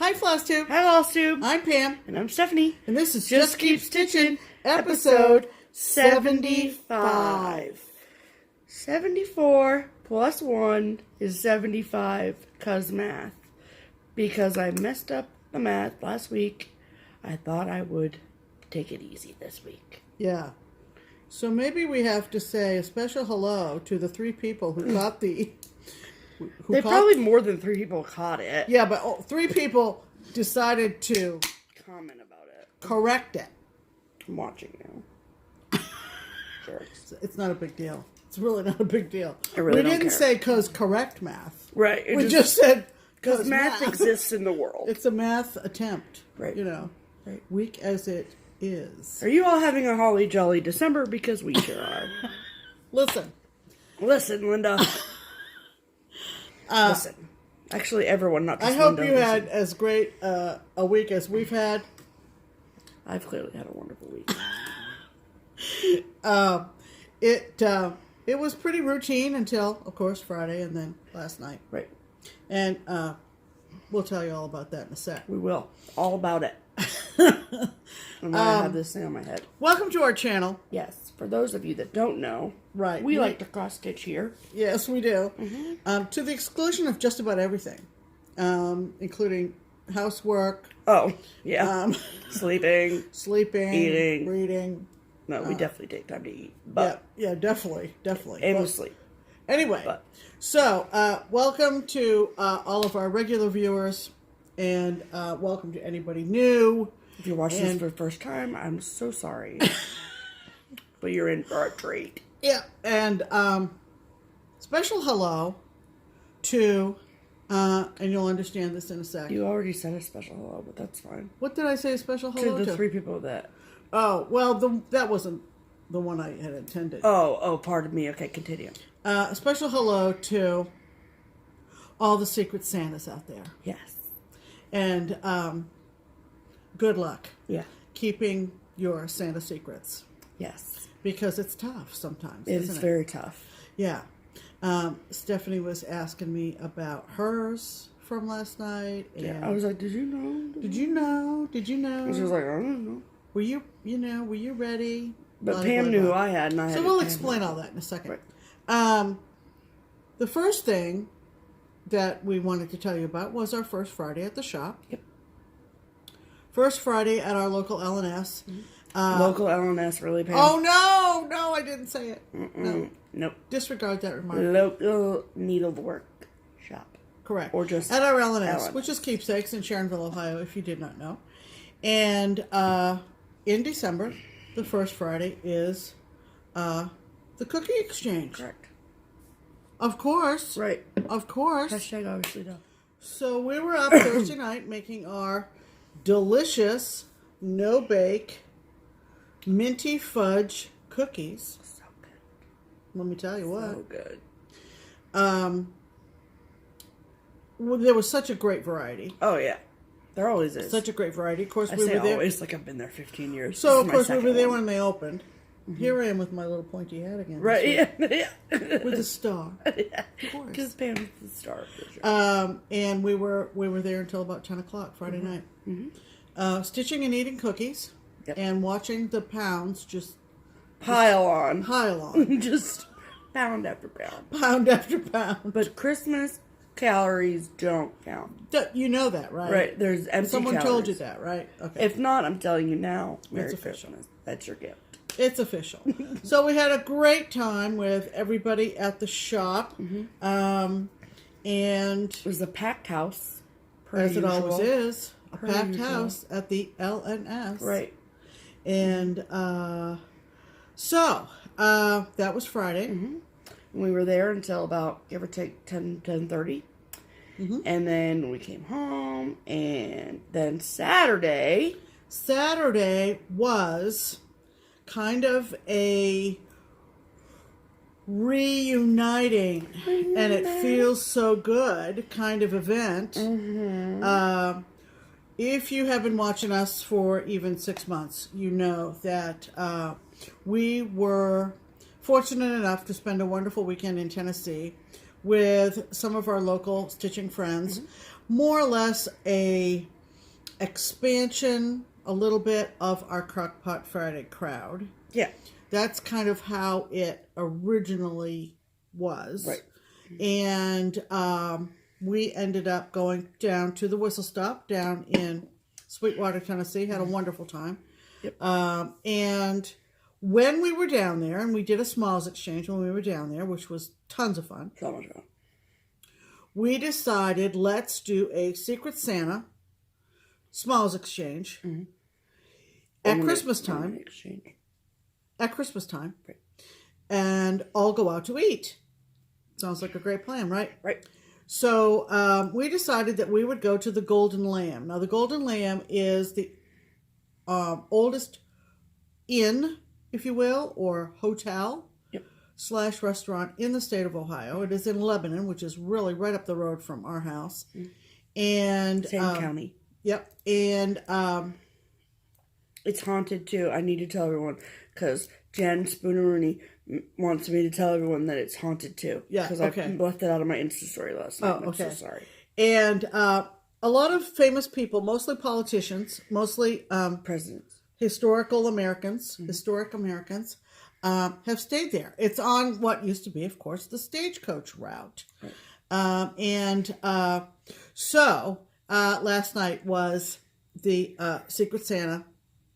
Hi, FlossTube. Hi, FlossTube. I'm Pam. And I'm Stephanie. And this is Just Keep Stitching, episode 75. 74 plus 1 is 75, cause math. Because I messed up the math last week, I thought I would take it easy this week. Yeah. So maybe we have to say a special hello to the 3 people who caught the... Probably more than 3 people caught it. Yeah, but 3 people decided to... comment about it. Correct it. I'm watching now. Sure. It's not a big deal. It's really not a big deal. We didn't say cause correct math. Right. We just said because math exists in the world. It's a math attempt. Right. You know. Right. Weak as it is. Are you all having a holly jolly December? Because we sure are. Listen, Linda. Listen. Actually, everyone, not just I hope Linda, you had as great a week as we've had. I've clearly had a wonderful week. It was pretty routine until, of course, Friday and then last night. Right. And we'll tell you all about that in a sec. We will. All about it. And I have this thing on my head. Welcome to our channel. Yes. For those of you that don't know, right, we like to cross stitch here. Yes, we do. Mm-hmm. To the exclusion of just about everything, including housework. Oh, yeah. Sleeping, eating, reading. No, we definitely take time to eat. But yeah, definitely. And sleep. Anyway, so welcome to all of our regular viewers, and welcome to anybody new. If you're watching this for the first time, I'm so sorry. But you're in for a treat. Yeah, and special hello to, and you'll understand this in a sec. You already said a special hello, but that's fine. What did I say a special hello to? To the 3 people that... Oh, well, that wasn't the one I had intended. Oh, pardon me. Okay, continue. A special hello to all the Secret Santas out there. Yes. And good luck. Yeah. Keeping your Santa secrets. Yes. Because it's tough sometimes. It's very tough. Yeah. Stephanie was asking me about hers from last night. And yeah. I was like, did you know? Did you know? And she was like, I don't know. Were you ready? But Pam knew who I had, and I had. So we'll explain all that in a second. Right. The first thing that we wanted to tell you about was our first Friday at the shop. Yep. First Friday at our local L&S. Mm-hmm. Local L&S, really, Pam? Oh, no, I didn't say it. No. Nope. Disregard that remark. Local needlework shop. Correct. Or just at our L&S, which is Keepsakes in Sharonville, Ohio, if you did not know. And in December, the first Friday is the Cookie Exchange. Correct. Of course. Right. Of course. Hashtag obviously no. So we were up Thursday night making our delicious, no-bake, minty fudge cookies. So good. Let me tell you what. So good. Well, there was such a great variety. Oh, yeah. There always is. Such a great variety. Of course, we were there. Always, like I've been there 15 years. So, of course, we were there when they opened. Mm-hmm. Here I am with my little pointy hat again. Right, yeah. With a star. Yeah. Of course. Because Pam's the star. For sure. And we were there until about 10 o'clock Friday night. Mm-hmm. Stitching and eating cookies. Yep. And watching the pounds just... Pile on. Just pound after pound. Pound after pound. But Christmas calories don't count. You know that, right? Right. There's empty Someone calories. told you that, right? Okay. If not, I'm telling you now. Merry It's official. Christmas. That's your gift. It's official. So we had a great time with everybody at the shop. Mm-hmm. And it was a packed house. As it always is. A packed house at the L&S. Right. And so that was Friday. Mm-hmm. We were there until about, give or take, 10:30. Mm-hmm. And then we came home. And then Saturday was kind of a reuniting, and it feels so good kind of event. Mm-hmm. If you have been watching us for even 6 months, you know that we were fortunate enough to spend a wonderful weekend in Tennessee with some of our local stitching friends. Mm-hmm. more or less a expansion, a little bit, of our Crock-Pot Friday crowd. Yeah. That's kind of how it originally was. Right. And we ended up going down to the Whistle Stop down in Sweetwater, Tennessee. Had a wonderful time. Yep. And when we were down there, and we did a smalls exchange when we were down there, which was tons of fun. So much fun. We decided, let's do a Secret Santa smalls exchange at Christmas time. Exchange. At Christmas time. Right. And all go out to eat. Sounds like a great plan, right? Right. So we decided that we would go to the Golden Lamb. Now, the Golden Lamb is the oldest inn, if you will, or hotel / restaurant in the state of Ohio. It is in Lebanon, which is really right up the road from our house. And Same county. Yep. And it's haunted too. I need to tell everyone because Jen Spooner-Rooney wants me to tell everyone that it's haunted too. Yeah, because okay. I left it out of my Insta story last night. Oh, okay. I'm so sorry. And a lot of famous people, mostly politicians, mostly Presidents, historic Americans, have stayed there. It's on what used to be, of course, the Stagecoach route. Right. So last night was the Secret Santa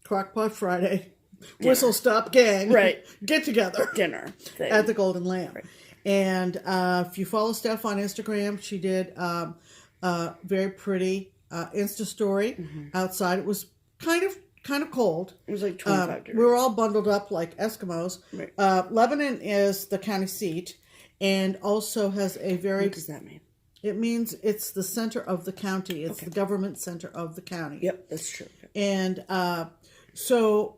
Crock-Pot Friday Whistle Stop Gang get together dinner thing at the Golden Lamb. Right. And if you follow Steph on Instagram, she did a very pretty Insta story outside. It was kind of cold. It was like 25 degrees. We were all bundled up like Eskimos. Right. Lebanon is the county seat and also has a very... What does that mean? It means it's the center of the county. It's the government center of the county. Yep, that's true. And so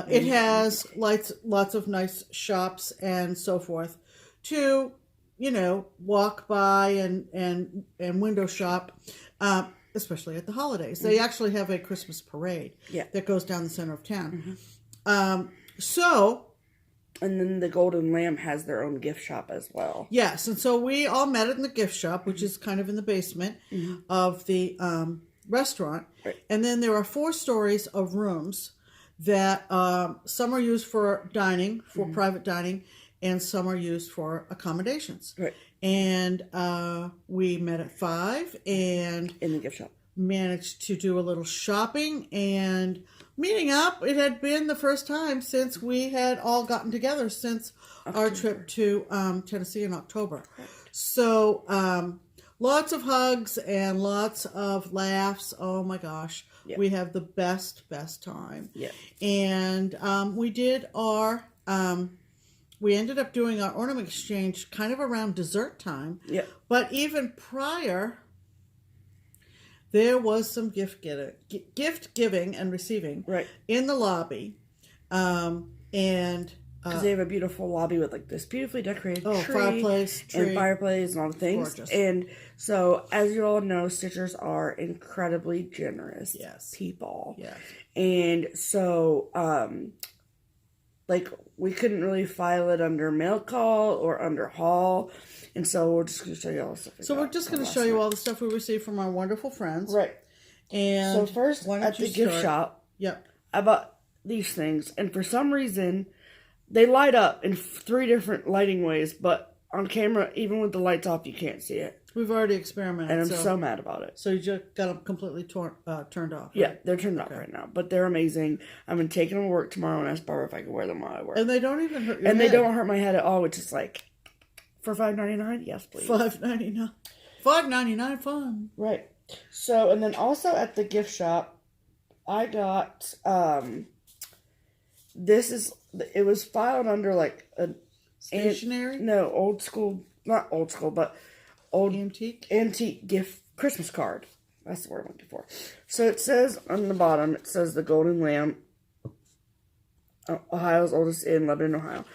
it has lots of nice shops and so forth to, walk by and window shop, especially at the holidays. They actually have a Christmas parade that goes down the center of town. And then the Golden Lamb has their own gift shop as well. Yes, and so we all met in the gift shop, which is kind of in the basement of the restaurant. Right. And then there are 4 stories of rooms that some are used for dining, for private dining, and some are used for accommodations. Right. And we met at 5 and in the gift shop. Managed to do a little shopping and meeting up. It had been the first time since we had all gotten together since our trip to Tennessee in October. Right. So lots of hugs and lots of laughs. Oh my gosh. Yep. We have the best time. Yeah. And we did our... we ended up doing our Ornament Exchange kind of around dessert time. Yep. But even prior, there was some gift giving and receiving in the lobby. Because they have a beautiful lobby with like this beautifully decorated fireplace and and all the things. Gorgeous. And so, as you all know, Stitchers are incredibly generous people. Yes. And so, we couldn't really file it under mail call or under haul. And so we're just going to show you all the stuff. So we're just going to show you all the stuff we received from our wonderful friends. Right. And so first, at the gift shop, I bought these things. And for some reason, they light up in 3 different lighting ways. But on camera, even with the lights off, you can't see it. We've already experimented. And I'm so mad about it. So you just got them completely turned off. Right? Yeah, they're turned off right now. But they're amazing. I'm going to take them to work tomorrow and ask Barbara if I can wear them while I work. And they don't even hurt your head. And they don't hurt my head at all, which is like, for $5.99? Yes, please. $5.99. $5.99 fun. Right. So, and then also at the gift shop, I got, it was filed under like a... Stationery? No, old school, not old school, but... old antique gift Christmas card. That's the word I'm looking for. So it says on the bottom, it says the Golden Lamb, Ohio's oldest inn, Lebanon, Ohio.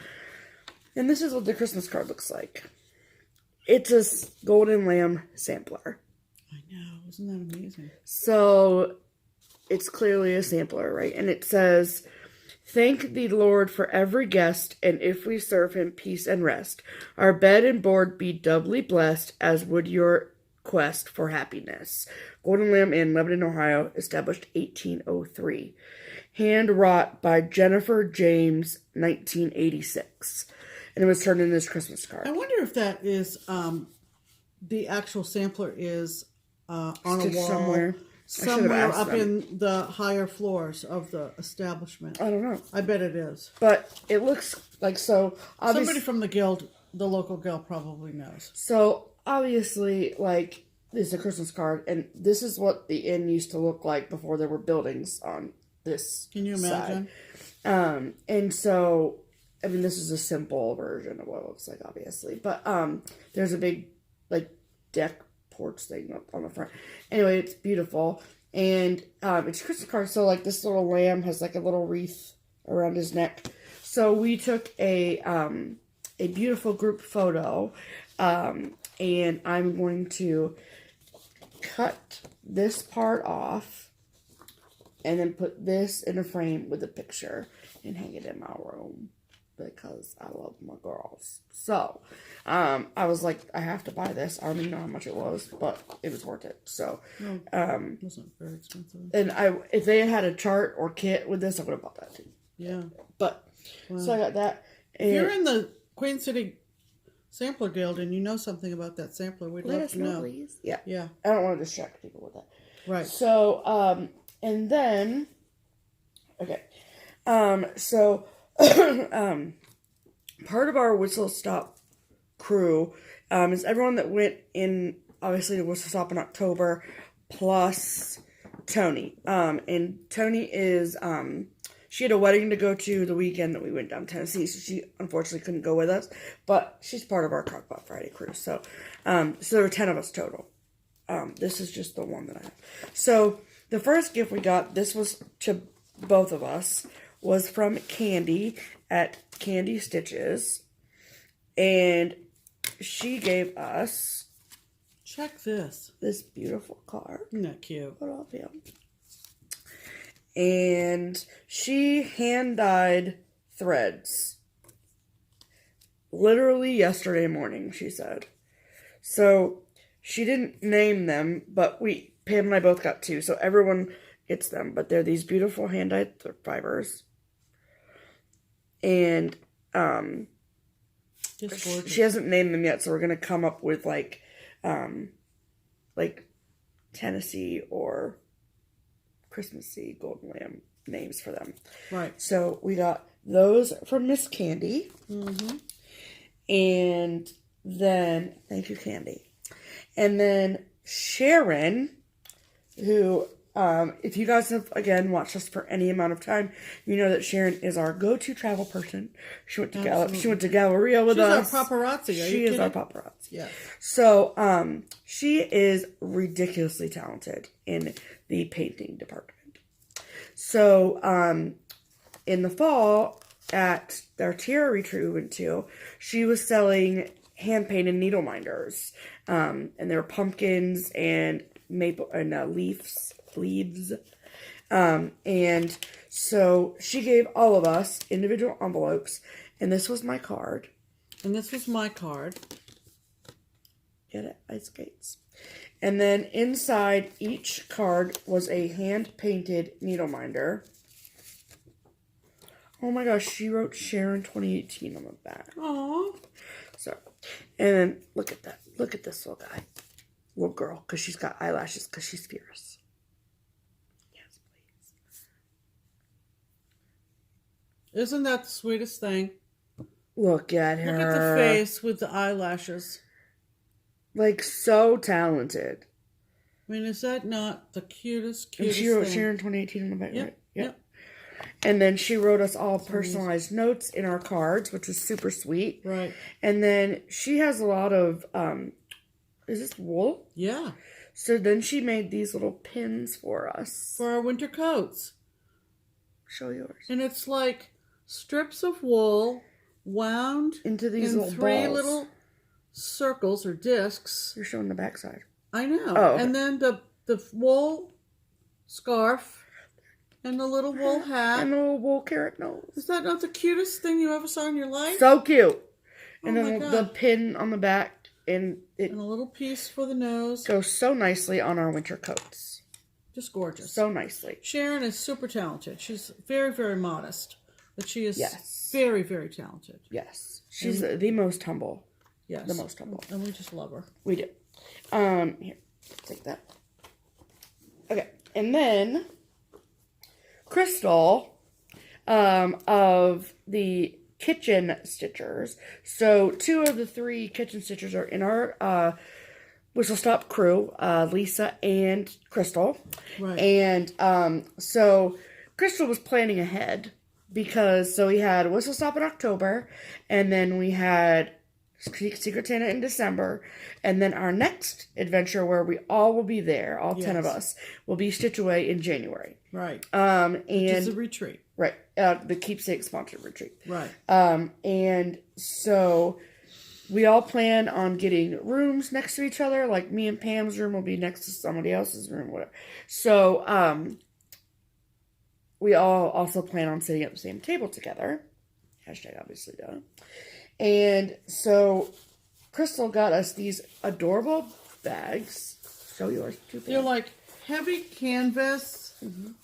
And this is what the Christmas card looks like. It's a Golden Lamb sampler. I know. Isn't that amazing? So it's clearly a sampler, right? And it says, "Thank the Lord for every guest, and if we serve him, peace and rest. Our bed and board be doubly blessed, as would your quest for happiness. Golden Lamb in Lebanon, Ohio, established 1803. Hand wrought by Jennifer James, 1986. And it was turned into this Christmas card. I wonder if that is, the actual sampler is on Stitched a wall somewhere up in the higher floors of the establishment. I don't know. I bet it is. But it looks like so. Somebody from the guild, the local guild, probably knows. So obviously, like, this is a Christmas card, and this is what the inn used to look like before there were buildings on this. Can you imagine? Side. And so, I mean, this is a simple version of what it looks like, obviously. But there's a big, like, deck porch thing up on the front. Anyway, it's beautiful. And it's a Christmas card, so, like, this little lamb has, like, a little wreath around his neck. So we took a beautiful group photo, and I'm going to cut this part off and then put this in a frame with a picture and hang it in my room because I love my girls. So I was like, I have to buy this. I don't even know how much it was, but it was worth it. So it wasn't very expensive. And if they had a chart or kit with this, I would have bought that too. Yeah. But so I got that. And if you're in the Queen City Sampler Guild and you know something about that sampler, we'd love to know. Please. Yeah. Yeah. I don't want to distract people with that. Right. So, and then, okay. So, part of our Whistle Stop crew is everyone that went in, obviously, to Whistle Stop in October, plus Tony. And Tony is, she had a wedding to go to the weekend that we went down to Tennessee, so she unfortunately couldn't go with us, but she's part of our Crockpot Friday crew. So, so there were 10 of us total. This is just the one that I have. So, the first gift we got, this was to both of us, was from Candy at CandyStitches. And she gave us... Check this. This beautiful card. Isn't that cute? Put off him. And she hand-dyed threads. Literally yesterday morning, she said. So, she didn't name them, but Pam and I both got two, so everyone gets them. But they're these beautiful hand-dyed fibers. And, she hasn't named them yet, so we're going to come up with, like Tennessee or Christmassy Golden Lamb names for them. Right. So we got those from Miss Candy. Mm-hmm. And then, thank you, Candy. And then Sharon, who, if you guys have, again, watched us for any amount of time, you know that Sharon is our go-to travel person. She went to Galleria with us. She's our paparazzi. She is our paparazzi. Yeah. So, she is ridiculously talented in the painting department. So, in the fall, at their tiara retreat we went to, she was selling hand-painted needle minders. And there were pumpkins and maple and leaves. And so she gave all of us individual envelopes, and this was my card. And this was my card. Get it? Ice skates. And then inside each card was a hand-painted needle minder. Oh my gosh, she wrote Sharon 2018 on the back. Aww. So, and then look at that. Look at this little guy. Little girl, because she's got eyelashes, because she's fierce. Yes, please. Isn't that the sweetest thing? Look at her. Look at the face with the eyelashes. Like, so talented. I mean, is that not the cutest And she wrote thing? Sharon 2018 on the back, Yep, right? yep. And then she wrote us all personalized notes in our cards, which was super sweet. Right. And then she has a lot of, is this wool? Yeah. So then she made these little pins for us. For our winter coats. Show yours. And it's like strips of wool wound Into these in little three balls. little circles or discs. You're showing the backside. I know. Oh, okay. And then the wool scarf and the little wool hat. And the little wool carrot nose. Is that not the cutest thing you ever saw in your life? So cute. And Oh my then God. the pin on the back. And it And a little piece for the nose. goes so nicely on our winter coats. Just gorgeous. So nicely. Sharon is super talented. She's very, very modest. But she is very, very talented. Yes. She's the most humble. Yes. The most humble. And we just love her. We do. Here. Take that. Okay. And then Crystal of the Kitchen Stitchers. So 2 of the 3 Kitchen Stitchers are in our Whistle Stop crew, Lisa and Crystal. Right. And so Crystal was planning ahead because we had Whistle Stop in October, and then we had Secret Santa in December, and then our next adventure where we all will be there, all 10 of us, will be Stitch Away in January. Right. And it's a retreat. Right. The Keepsakes sponsored retreat. Right. And so we all plan on getting rooms next to each other. Like me and Pam's room will be next to somebody else's room, whatever. So we all also plan on sitting at the same table together. Hashtag obviously done. And so Crystal got us these adorable bags. Show yours too. They're like heavy canvas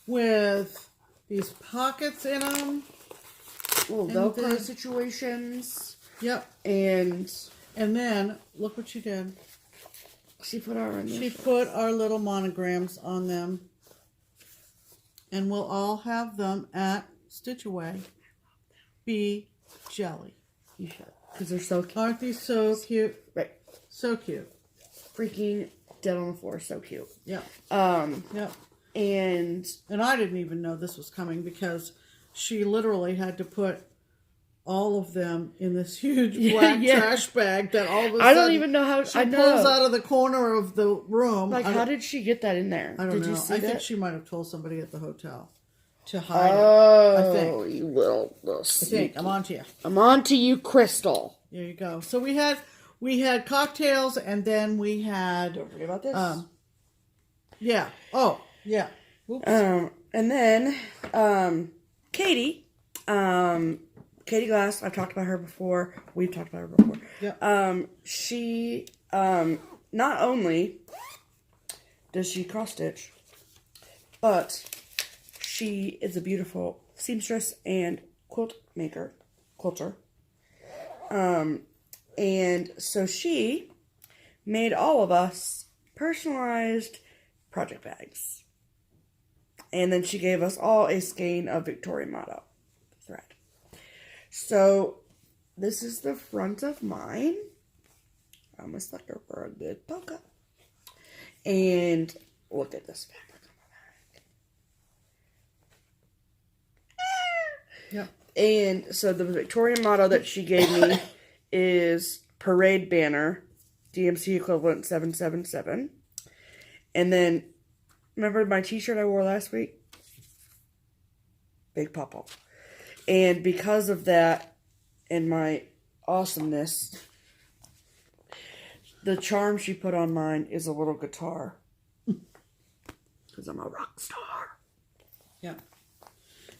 with these pockets in them. Little Velcro situations. Yep. And then look what she did. She put our little monograms on them. And we'll all have them at Stitch Away. Be jelly. You should. Because they're so cute. Aren't these so cute? Right. So cute. Freaking dead on the floor. So cute. Yeah. Yep. And I didn't even know this was coming because she literally had to put all of them in this huge black trash bag that all of a sudden I don't even know how she pulls out of the corner of the room. Like, how did she get that in there? I don't know. You see I that? think she might have told somebody at the hotel to hide it. I think. You little I think. I'm on to you. I'm on to you, Crystal. There you go. So we had cocktails, and then we had. Don't forget about this. Yeah. Oh, yeah. Oops. And then Katie. Katie Glass. I've talked about her before. We've talked about her before. Yep. She not only does she cross stitch, but she is a beautiful seamstress and quilter. And so she made all of us personalized project bags. And then she gave us all a skein of Victoria Motto thread. So this is the front of mine. I'm a sucker for a good polka. And look at this fabric on my bag. Yeah. And so the Victorian motto that she gave me is Parade Banner, DMC equivalent 777. And then, remember my t-shirt I wore last week? Big Papa. And because of that and my awesomeness, the charm she put on mine is a little guitar. Because I'm a rock star. Yeah.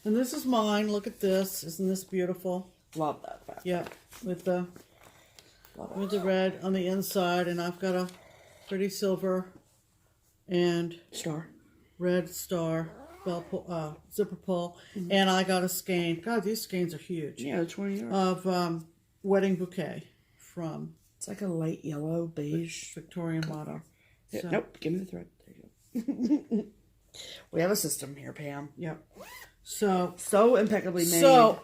And this is mine. Look at this. Isn't this beautiful? Love that fact. Yeah. With the red on the inside, and I've got a pretty silver and red star zipper pull, and I got a skein. God, these skeins are huge. Yeah, which one are yours? Of wedding bouquet from. It's like a light yellow beige Victorian motto. Yeah, So, nope, give me the thread. There you go. We have a system here, Pam. Yep. So impeccably made. So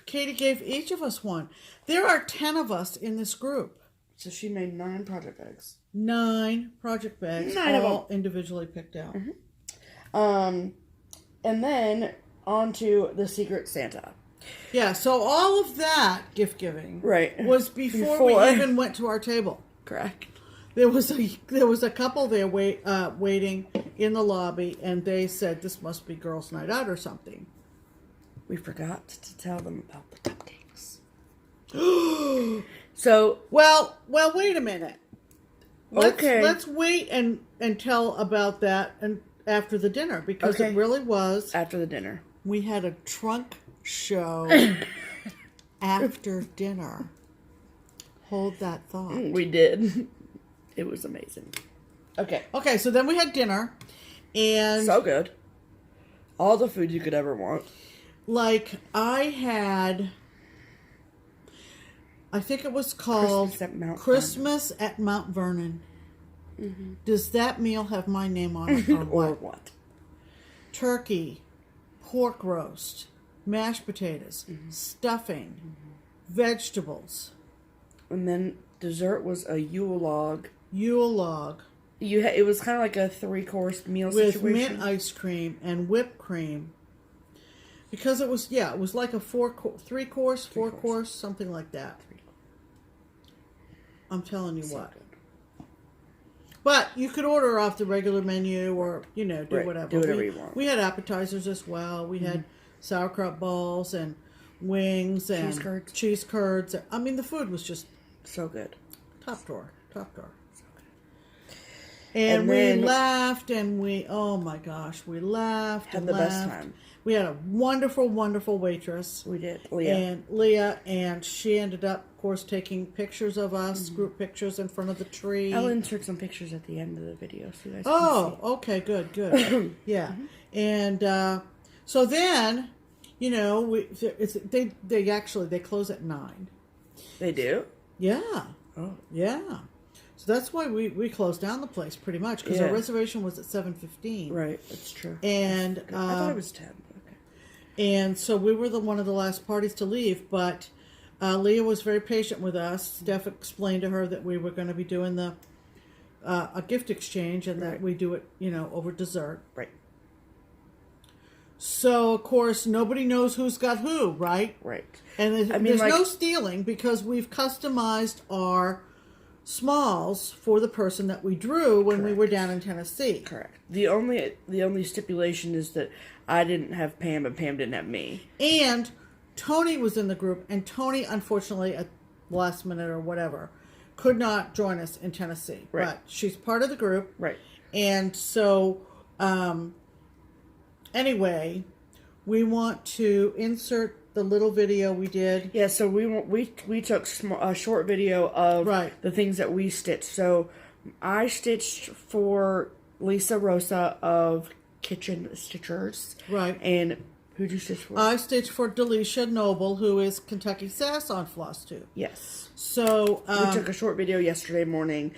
Katie gave each of us one. There are 10 of us in this group. So she made 9 project bags. 9 project bags, 9 of all individually picked out. And then on to the Secret Santa. Yeah, so all of that gift giving was before we even went to our table. Correct. There was a couple there waiting in the lobby, and they said this must be girls' night out or something. We forgot to tell them about the cupcakes. So well, wait a minute. Let's wait and tell about that and after the dinner, because it really was after the dinner. We had a trunk show after dinner. hold that thought. We did. It was amazing. Okay. Okay, so then we had dinner, and So good. All the food you could ever want. like I think it was called Christmas at Mount Vernon. Does that meal have my name on it or what? Or what? Turkey, pork roast, mashed potatoes, stuffing, vegetables. And then dessert was a Yule log. Yule log. It was kind of like a 3-course meal with situation. mint ice cream and whipped cream. Because it was like a 3-course, 4-course, something like that. I'm telling you what. Good. But you could order off the regular menu or, do whatever. Do whatever you want. We had appetizers as well. We had sauerkraut balls and wings and cheese curds. I mean, the food was just so good. Top drawer. So good. And we laughed and oh my gosh, we laughed and laughed. Best time. We had a wonderful, wonderful waitress. We did. Leah, and she ended up, of course, taking pictures of us, group pictures in front of the tree. I'll insert some pictures at the end of the video so you guys can see. Okay, good. Yeah. And so then, they close at 9. They do? Yeah. Oh. Yeah. So that's why we closed down the place pretty much because our reservation was at 7:15. Right, that's true. And I thought it was 10. Okay. And so we were one of the last parties to leave, but Leah was very patient with us. Steph explained to her that we were going to be doing a gift exchange and that we do it, over dessert. Right. So of course nobody knows who's got who, right? Right. And there's no stealing because we've customized our smalls for the person that we drew when we were down in Tennessee. Correct. The only stipulation is that I didn't have Pam and Pam didn't have me. And Tony was in the group, and Tony, unfortunately, at last minute or whatever, could not join us in Tennessee. Right. But she's part of the group. Right. And so, anyway, we want to insert the little video we did. Yeah, so we took a short video of the things that we stitched. So I stitched for Lisa Rosa of Kitchen Stitchers. Right. And who'd you stitch for? I stitched for Delicia Noble, who is Kentucky Sass on FlossTube. Yes. So we took a short video yesterday morning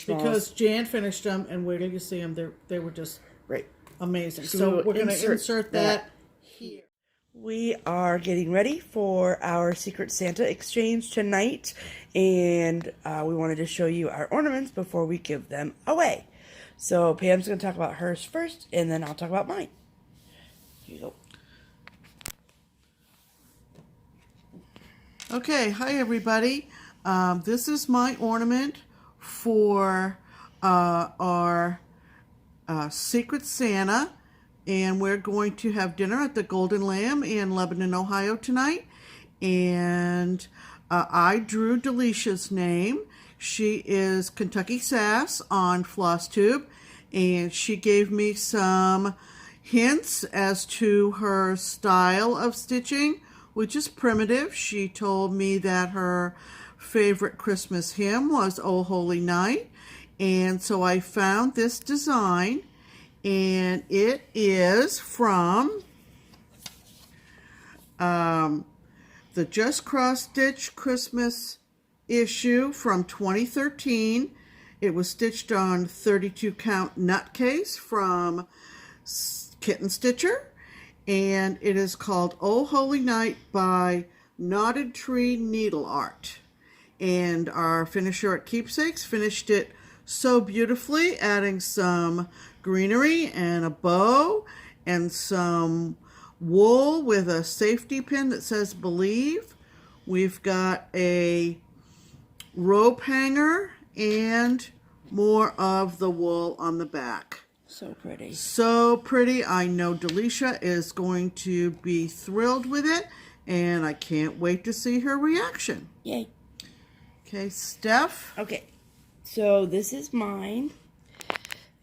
because Jan finished them, and wait till you see them. They were just amazing. So we're going to insert that here. We are getting ready for our Secret Santa exchange tonight, and we wanted to show you our ornaments before we give them away. So Pam's going to talk about hers first, and then I'll talk about mine. Here you go. Okay, hi everybody. This is my ornament for our Secret Santa. And we're going to have dinner at the Golden Lamb in Lebanon, Ohio tonight. And I drew Delicia's name. She is Kentucky Sass on FlossTube. And she gave me some hints as to her style of stitching, which is primitive. She told me that her favorite Christmas hymn was "O Holy Night." And so I found this design. And it is from the Just Cross Stitch Christmas issue from 2013. It was stitched on 32 count nutcase from Kitten Stitcher. And it is called "Oh Holy Night" by Knotted Tree Needle Art. And our finisher at Keepsakes finished it so beautifully, adding some greenery and a bow and some wool with a safety pin that says "Believe." We've got a rope hanger and more of the wool on the back. So pretty. So pretty. I know Delicia is going to be thrilled with it, and I can't wait to see her reaction. Yay. Okay, Steph. Okay, so this is mine.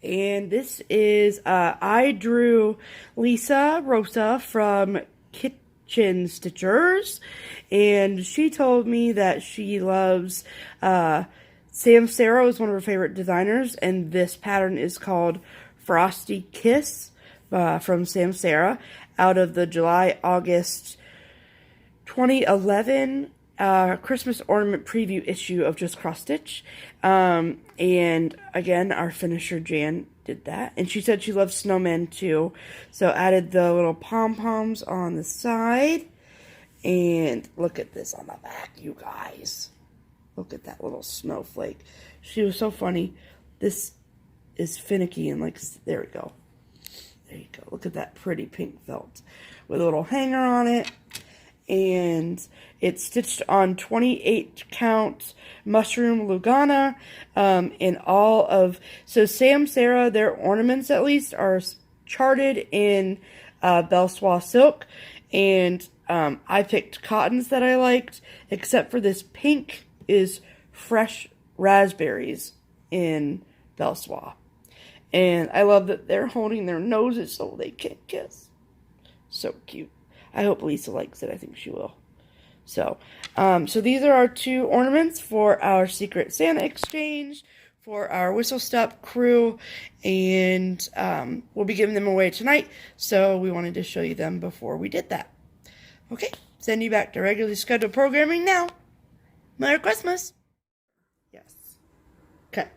And this is, I drew Lisa Rosa from Stitchers, and she told me that she loves Sam Sarah is one of her favorite designers, and this pattern is called Frosty Kiss from Sam Sarah out of the July-August 2011 Christmas ornament preview issue of Just Cross Stitch. And again, our finisher Jan did that, and she said she loves snowmen too, so added the little pom-poms on the side, and look at this on the back, you guys. Look at that little snowflake. She was so funny. This is finicky and like, there we go. There you go. Look at that pretty pink felt with a little hanger on it. And it's stitched on 28 count mushroom Lugana. And all of, so Sam Sarah, their ornaments at least are charted in Belsois silk. And I picked cottons that I liked, except for this pink is fresh raspberries in Belsois. And I love that they're holding their noses so they can kiss. So cute. I hope Lisa likes it. I think she will. So these are our 2 ornaments for our Secret Santa exchange for our Whistle Stop crew, and we'll be giving them away tonight, so we wanted to show you them before we did that. Okay, send you back to regularly scheduled programming now. Merry Christmas. Yes. Okay.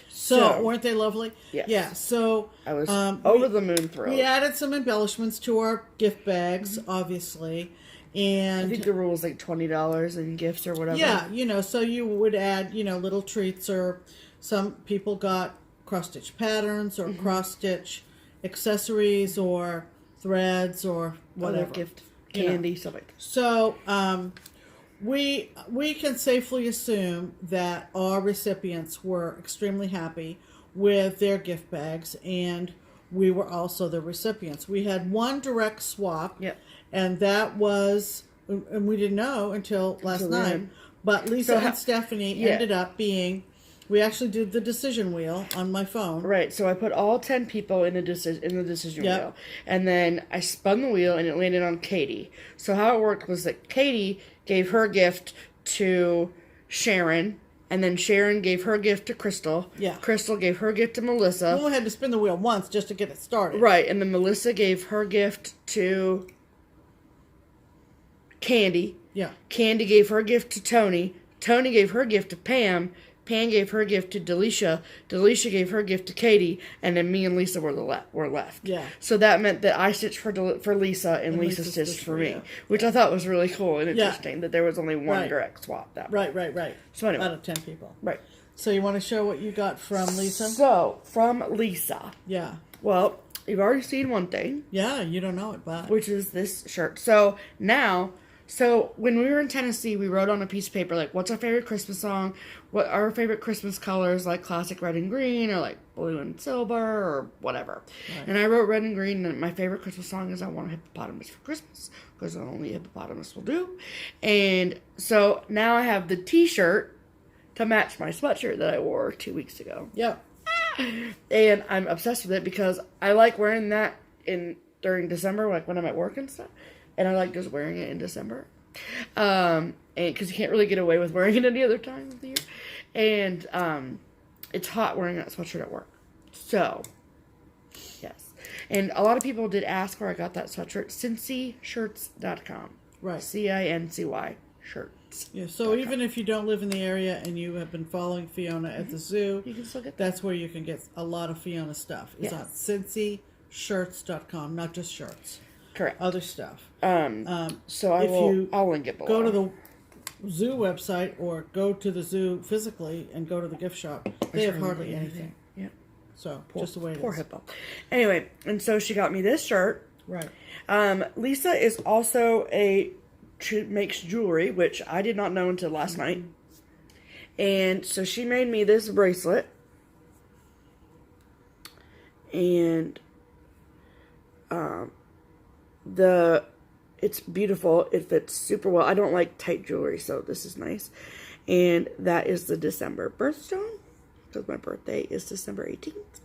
So weren't they lovely? Yes. Yeah. So I was over the moon thrilled. We added some embellishments to our gift bags, obviously, and I think the rule is like $20 in gifts or whatever. Yeah, so you would add, little treats, or some people got cross-stitch patterns or cross-stitch accessories or threads or whatever. Gift candy, stuff like that. So we can safely assume that our recipients were extremely happy with their gift bags, and we were also the recipients. We had one direct swap, and that was, and we didn't know until last night, but Lisa and Stephanie ended up being, we actually did the decision wheel on my phone. Right, so I put all 10 people in the decision wheel, and then I spun the wheel, and it landed on Katie. So how it worked was that Katie gave her gift to Sharon, and then Sharon gave her gift to Crystal. Yeah. Crystal gave her gift to Melissa. We only had to spin the wheel once just to get it started. Right, and then Melissa gave her gift to Candy. Yeah. Candy gave her gift to Tony. Tony gave her gift to Pam. Pam gave her gift to Delicia. Delicia gave her gift to Katie, and then me and Lisa were left. Yeah. So that meant that I stitched for Lisa, and Lisa stitched for me, which I thought was really cool and interesting that there was only one direct swap that way. Right. So anyway, out of 10 people. Right. So you want to show what you got from Lisa? So from Lisa. Yeah. Well, you've already seen one thing. Yeah, you don't know it, but which is this shirt. So now. So, when we were in Tennessee, we wrote on a piece of paper, like, what's our favorite Christmas song? What are our favorite Christmas colors, like classic red and green, or like blue and silver, or whatever. Right. And I wrote red and green, and my favorite Christmas song is I Want a Hippopotamus for Christmas, because only a hippopotamus will do. And so, now I have the t-shirt to match my sweatshirt that I wore 2 weeks ago. Yep. And I'm obsessed with it, because I like wearing that during December, like when I'm at work and stuff. And I like just wearing it in December. And because you can't really get away with wearing it any other time of the year. And it's hot wearing that sweatshirt at work. So, yes. And a lot of people did ask where I got that sweatshirt. CincyShirts.com. Right. CINCY shirts. Yeah, so even if you don't live in the area and you have been following Fiona at the zoo, you can still get that's where you can get a lot of Fiona stuff. It's on CincyShirts.com, not just shirts. Correct. Other stuff. So I'll link it below. Go to the zoo website or go to the zoo physically and go to the gift shop. They have hardly anything. Yeah. So just the way it is. Poor hippo. Anyway, and so she got me this shirt. Right. Lisa is also makes jewelry, which I did not know until last night. And so she made me this bracelet. And it's beautiful. It fits super well. I don't like tight jewelry, so this is nice. And that is the December birthstone, because my birthday is December 18th.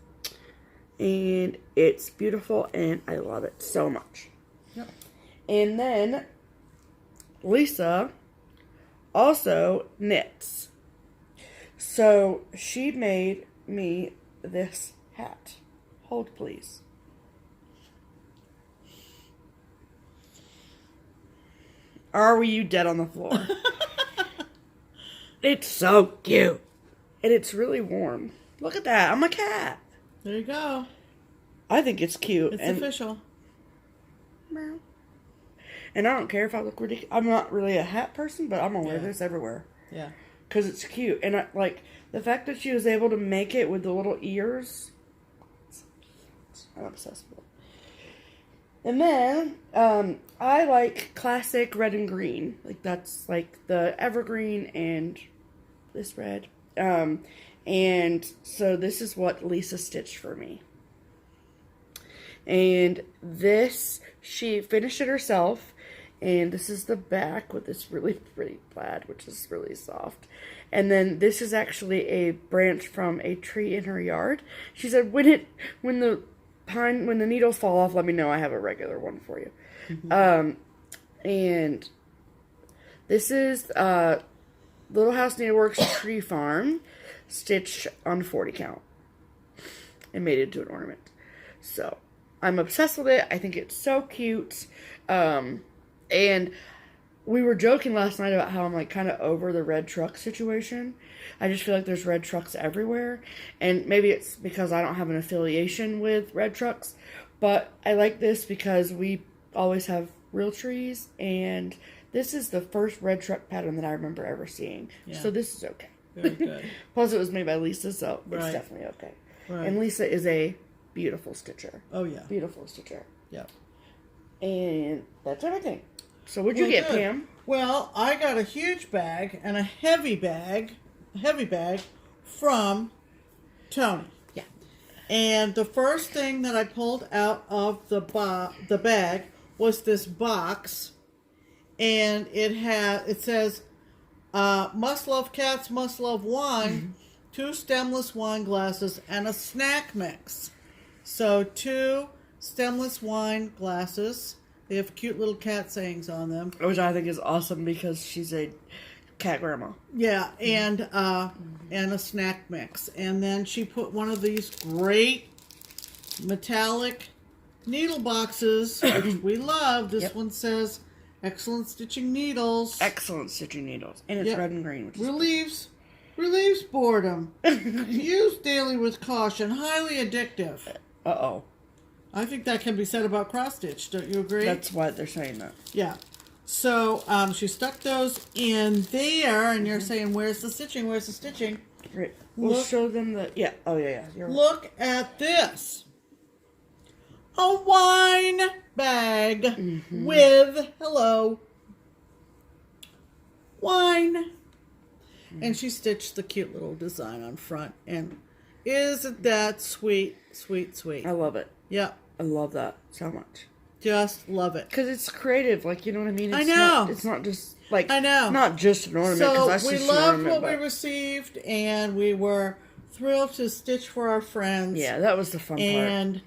And it's beautiful, and I love it so much. Yep. And then Lisa also knits. So she made me this hat. Hold, please. Are you dead on the floor? It's so cute. And it's really warm. Look at that. I'm a cat. There you go. I think it's cute. It's official. And I don't care if I look ridiculous. I'm not really a hat person, but I'm going to wear this everywhere. Yeah. Because it's cute. And I, like, the fact that she was able to make it with the little ears. I'm obsessed with it. And then, I like classic red and green. Like, that's like the evergreen and this red. And so this is what Lisa stitched for me. And this, she finished it herself. And this is the back with this really pretty plaid, which is really soft. And then this is actually a branch from a tree in her yard. She said, when the needles fall off, let me know. I have a regular one for you. Mm-hmm. And this is Little House Needleworks Tree Farm, stitched on 40 count, and made it into an ornament. So I'm obsessed with it. I think it's so cute. And we were joking last night about how I'm like kind of over the red truck situation. I just feel like there's red trucks everywhere. And maybe it's because I don't have an affiliation with red trucks. But I like this because we always have real trees. And this is the first red truck pattern that I remember ever seeing. Yeah. So this is okay. Very good. Plus it was made by Lisa, so it's definitely okay. Right. And Lisa is a beautiful stitcher. Oh, yeah. Beautiful stitcher. Yep. And that's everything. So what'd you get, Pam? Well, I got a huge bag and a heavy bag from Tony. Yeah. And the first thing that I pulled out of the bag was this box, and it says, "Must love cats, must love wine." 2 stemless wine glasses and a snack mix. So 2 stemless wine glasses. They have cute little cat sayings on them, which I think is awesome because she's a cat grandma. Yeah, and a snack mix. And then she put one of these great metallic needle boxes, which we love. This one says "Excellent Stitching Needles." Excellent Stitching Needles, and it's red and green. Which relieves boredom. Use daily with caution. Highly addictive. Uh-oh. I think that can be said about cross stitch. Don't you agree? That's why they're saying that. Yeah. So she stuck those in there, and you're saying, "Where's the stitching? Where's the stitching?" Right. We'll show them the. Yeah. Oh yeah. You're right. Look at this. A wine bag with wine, and she stitched the cute little design on front. And isn't that sweet, sweet, sweet? I love it. Yeah. I love that so much. Just love it. Because it's creative, like, you know what I mean? I know. It's not just, like, I know. Not just an ornament. So we loved what we received, and we were thrilled to stitch for our friends. Yeah, that was the fun part. And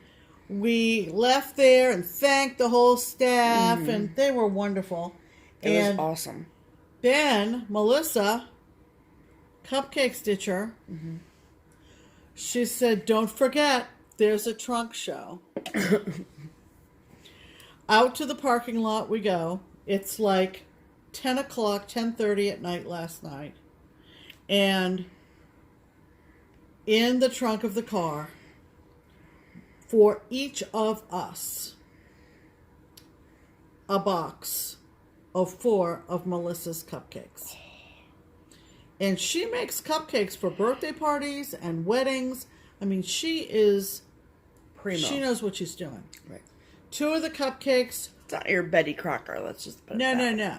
we left there and thanked the whole staff, and they were wonderful. It was awesome. Then Melissa, Cupcake Stitcher, she said, "Don't forget, there's a trunk show." Out to the parking lot we go. It's like 10 o'clock, 10:30 at night last night. And in the trunk of the car, for each of us, a box of 4 of Melissa's cupcakes. And she makes cupcakes for birthday parties and weddings. I mean, she is primo. She knows what she's doing. Right. 2 of the cupcakes. It's not your Betty Crocker. Let's just put it No.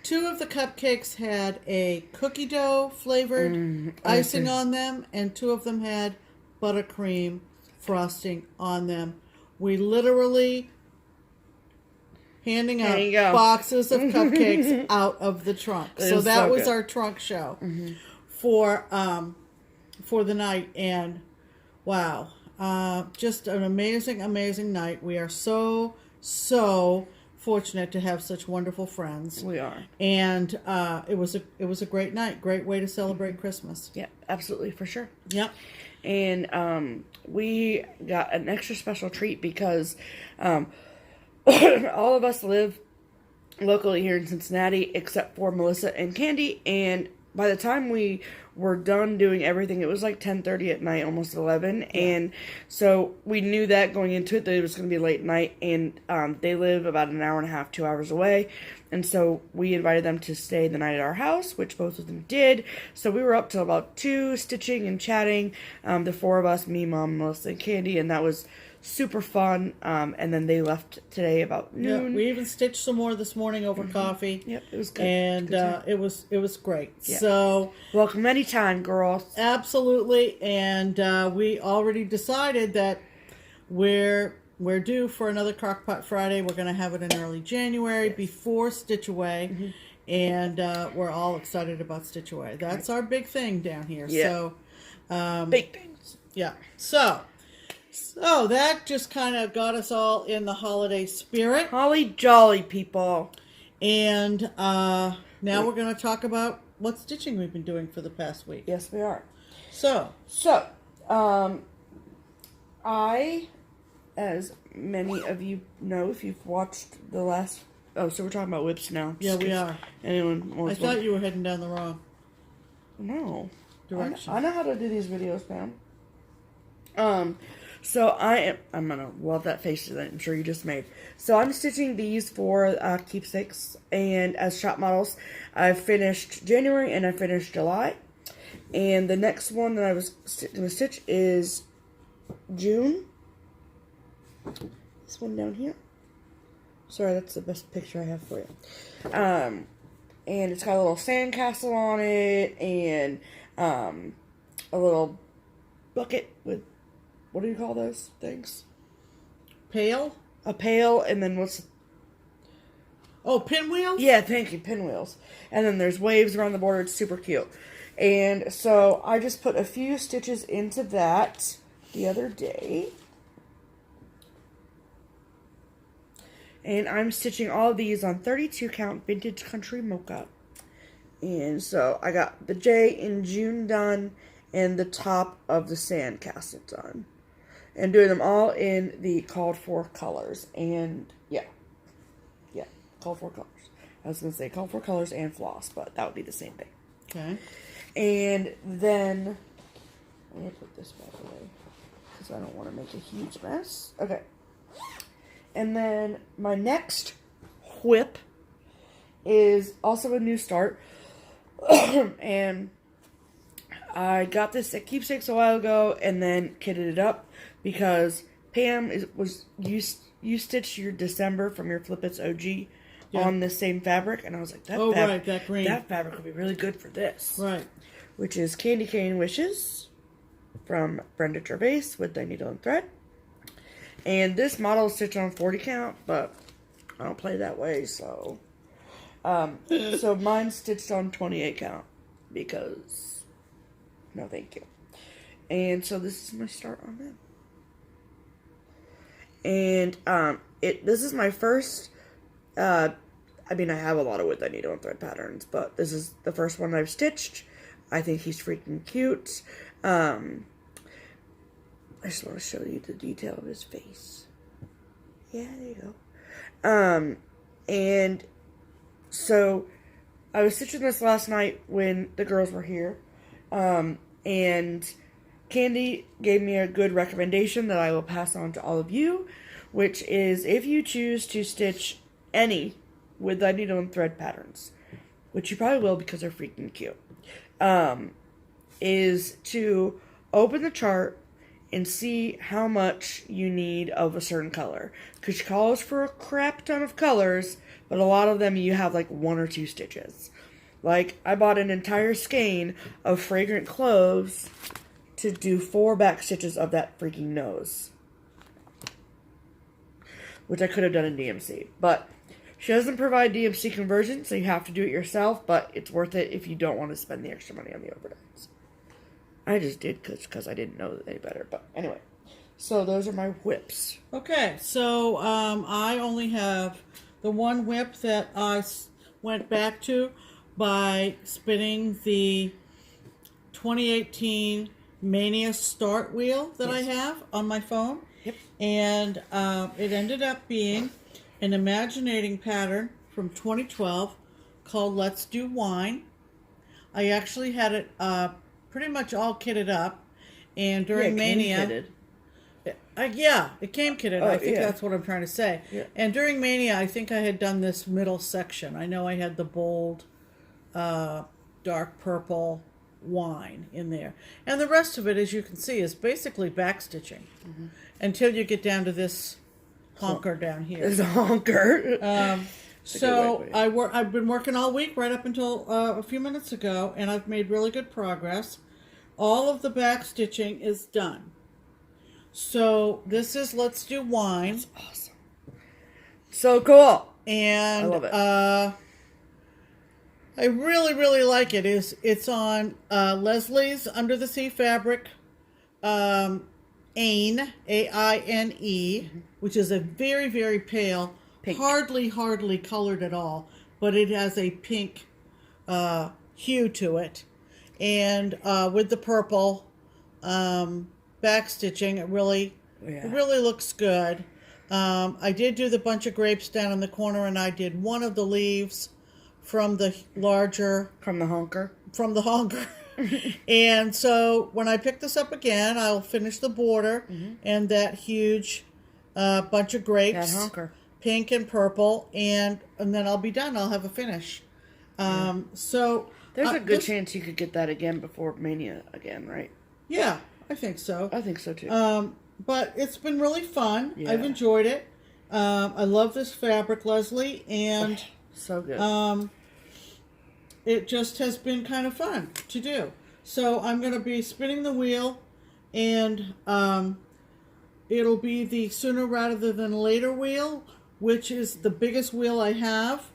2 of the cupcakes had a cookie dough flavored icing on them, and 2 of them had buttercream frosting on them. We literally handing out boxes of cupcakes out of the trunk. So that was our trunk show for the night, and wow. Just an amazing, amazing night. We are so fortunate to have such wonderful friends. We are. And it was a great night. Great way to celebrate Christmas. Yeah, absolutely, for sure. Yep. And we got an extra special treat because all of us live locally here in Cincinnati except for Melissa and Candy, and by the time we were done doing everything, it was like 10:30 at night, almost 11, and so we knew that going into it that it was going to be late night, and they live about an hour and a half, 2 hours away, and so we invited them to stay the night at our house, which both of them did. So we were up till about 2, stitching and chatting, the four of us, me, Mom, Melissa, and Candy, and that was super fun. And then they left today about noon. Yeah, we even stitched some more this morning over coffee. Yep, it was good. And good it was great. Yeah. So welcome anytime, girls. Absolutely. And we already decided that we're due for another Crockpot Friday. We're going to have it in early January before Stitch Away. Mm-hmm. And we're all excited about Stitch Away. That's our big thing down here. Yeah. So big things. Yeah. So that just kind of got us all in the holiday spirit. Holly jolly, people. And now we're going to talk about what stitching we've been doing for the past week. Yes, we are. So I, as many of you know, if you've watched the last... Oh, so we're talking about whips now. Yeah, we are. Anyone wants I thought you were heading down the wrong No. direction. I know how to do these videos, Pam. So I'm gonna love that face that I'm sure you just made. So I'm stitching these for Keepsakes, and as shop models, I finished January and I finished July, and the next one that I was gonna stitch is June. This one down here. Sorry, that's the best picture I have for you. And it's got a little sandcastle on it, and a little bucket with, what do you call those things? Pail? A pail, and then what's... Oh, pinwheels? Yeah, thank you, pinwheels. And then there's waves around the border. It's super cute. And so I just put a few stitches into that the other day. And I'm stitching all of these on 32 count Vintage Country Mocha. And so I got the J in June done and the top of the sandcastle done. And doing them all in the called for colors. And yeah, called for colors. I was going to say called for colors and floss, but that would be the same thing. Okay. And then, I'm going to put this back away because I don't want to make a huge mess. Okay. And then my next whip is also a new start. And I got this at Keepsakes a while ago and then kitted it up because Pam you stitched your December from your Flippets OG on the same fabric, and I was like, that green. That fabric would be really good for this. Right. Which is Candy Cane Wishes from Brenda Gervais with the needle and thread. And this model is stitched on 40 count, but I don't play that way, so so mine's stitched on 28 count because no thank you. And so this is my start on that. And this is my first I mean, I have a lot of with the needle and thread patterns, but this is the first one I've stitched. I think he's freaking cute. I just want to show you the detail of his face. Yeah, there you go. And so I was stitching this last night when the girls were here. And Candy gave me a good recommendation that I will pass on to all of you, which is if you choose to stitch any with the needle and thread patterns, which you probably will because they're freaking cute, is to open the chart and see how much you need of a certain color. Because she calls for a crap ton of colors, but a lot of them you have like 1 or 2 stitches. Like, I bought an entire skein of fragrant cloves to do 4 back stitches of that freaking nose. Which I could have done in DMC. But she doesn't provide DMC conversion, so you have to do it yourself, but it's worth it if you don't want to spend the extra money on the overnights. I just did because I didn't know any better. But anyway, so those are my whips. Okay, so I only have the one whip that I went back to by spinning the 2018 Mania Start wheel that I have on my phone. Yep. And it ended up being an imaginating pattern from 2012 called Let's Do Wine. I actually had it pretty much all kitted up. And during Mania... yeah, it came kitted. I think that's what I'm trying to say. Yeah. And during Mania, I think I had done this middle section. I know I had the bold, dark purple wine in there. And the rest of it, as you can see, is basically backstitching until you get down to this honker down here. There's a honker. So I've been working all week right up until a few minutes ago, and I've made really good progress. All of the backstitching is done. So this is Let's Do Wine. That's awesome. So cool. And I love it. I really, really like it. It's on Leslie's Under the Sea Fabric Aine, A-I-N-E, which is a very, very pale, pink. hardly colored at all, but it has a pink hue to it. And with the purple backstitching, it really looks good. I did do the bunch of grapes down in the corner, and I did one of the leaves from the larger... From the honker. And so when I pick this up again, I'll finish the border and that huge bunch of grapes. That honker. Pink and purple, and then I'll be done. I'll have a finish. So... There's a good chance you could get that again before Mania again, right? Yeah, I think so. I think so too. But it's been really fun. Yeah. I've enjoyed it. I love this fabric, Leslie, and so good. It just has been kind of fun to do. So I'm going to be spinning the wheel, and it'll be the sooner rather than later wheel, which is the biggest wheel I have.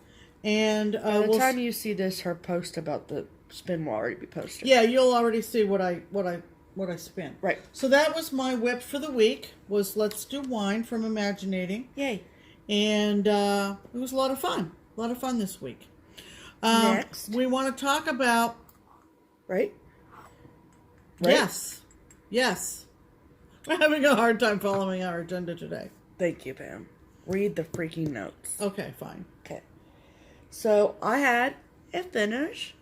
And by the time you see this, her post about the spin will already be posted. Yeah, you'll already see what I spin. Right. So that was my whip for the week. Was Let's Do Wine from Imaginating. Yay! And it was a lot of fun. A lot of fun this week. Next, we want to talk about. Right. Yes. We're having a hard time following our agenda today. Thank you, Pam. Read the freaking notes. Okay, fine. Okay. So I had a finish,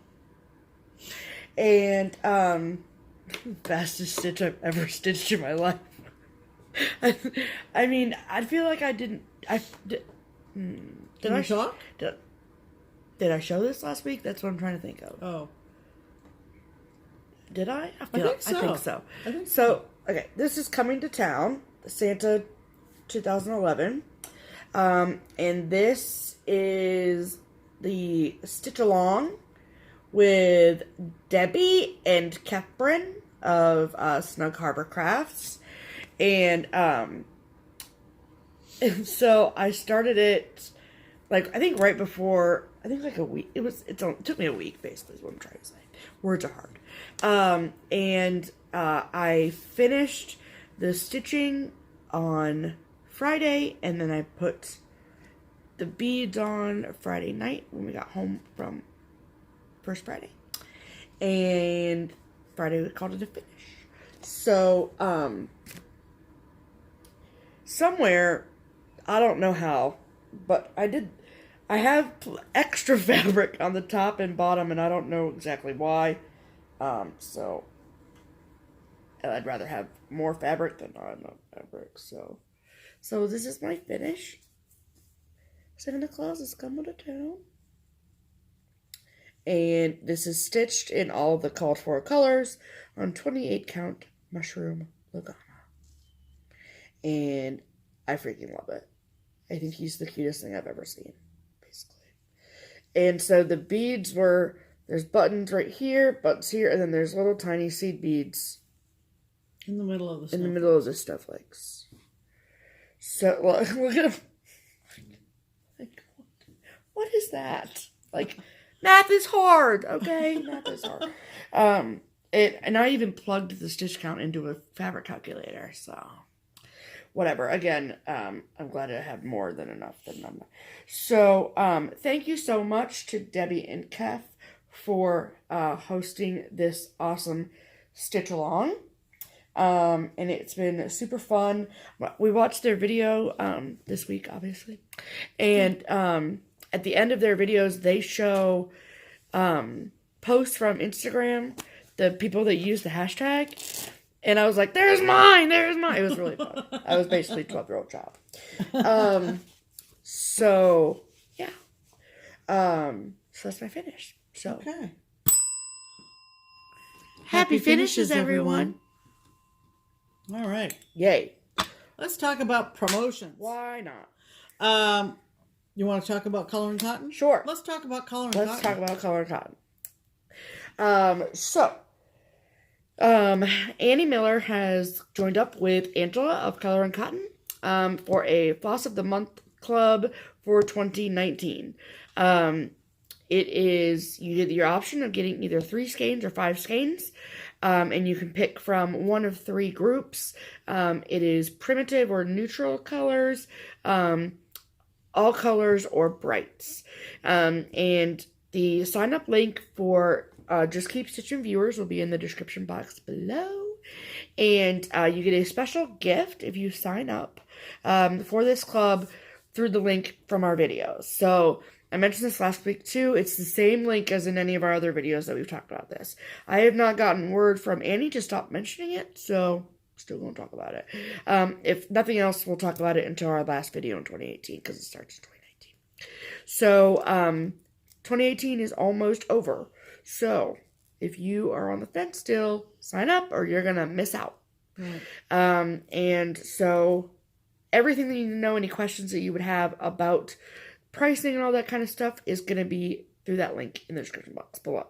and fastest stitch I've ever stitched in my life. I mean, I feel like I didn't. Did I talk? Did I show this last week? That's what I'm trying to think of. Oh, did I? I think so. I think so. Okay, this is Coming to Town, Santa 2011, and this is the stitch along with Debbie and Catherine of Snug Harbor Crafts, and so I started it I think right before, I think like a week. It took me a week basically is what I'm trying to say. Words are hard. And I finished the stitching on Friday, and then I put the beads on Friday night when we got home from First Friday. And Friday we called it a finish. So, somewhere, I don't know how, but I have extra fabric on the top and bottom, and I don't know exactly why. So, I'd rather have more fabric than not enough fabric. So this is my finish. Santa Claus is coming to town. And this is stitched in all the called for colors on 28 count mushroom Lugana. And I freaking love it. I think he's the cutest thing I've ever seen, basically. And so the beads were, there's buttons right here, buttons here, and then there's little tiny seed beads in the middle of the snowflakes. In the middle of the snowflakes. So, look at them. What is that? Math is hard, okay? Math is hard. And I even plugged the stitch count into a fabric calculator, so whatever. Again, I'm glad I have more than enough than none. So, thank you so much to Debbie and Kef for hosting this awesome stitch along. And it's been super fun. We watched their video this week, obviously. And at the end of their videos, they show posts from Instagram, the people that use the hashtag. And I was like, there's mine, there's mine. It was really fun. I was basically a 12-year-old child. So, yeah. So that's my finish. So, Okay. Happy finishes, everyone. All right. Yay. Let's talk about promotions. Why not? You want to talk about Color and Cotton? Sure. Let's talk about Color and Let's Cotton. talk about Color and Cotton. Annie Miller has joined up with Angela of Color and Cotton for a Floss of the Month Club for 2019. It is, you get your option of getting either 3 skeins or 5 skeins, and you can pick from one of 3 groups. It is primitive or neutral colors, all colors, or brights. And the sign-up link for Just Keep Stitching viewers will be in the description box below. And you get a special gift if you sign up for this club through the link from our videos. So I mentioned this last week too. It's the same link as in any of our other videos that we've talked about this. I have not gotten word from Annie to stop mentioning it, so still going to talk about it. If nothing else, we'll talk about it until our last video in 2018 because it starts in 2019. So 2018 is almost over. So if you are on the fence still, sign up or you're going to miss out. Right. And so everything that you need to know, any questions that you would have about pricing and all that kind of stuff is going to be through that link in the description box below.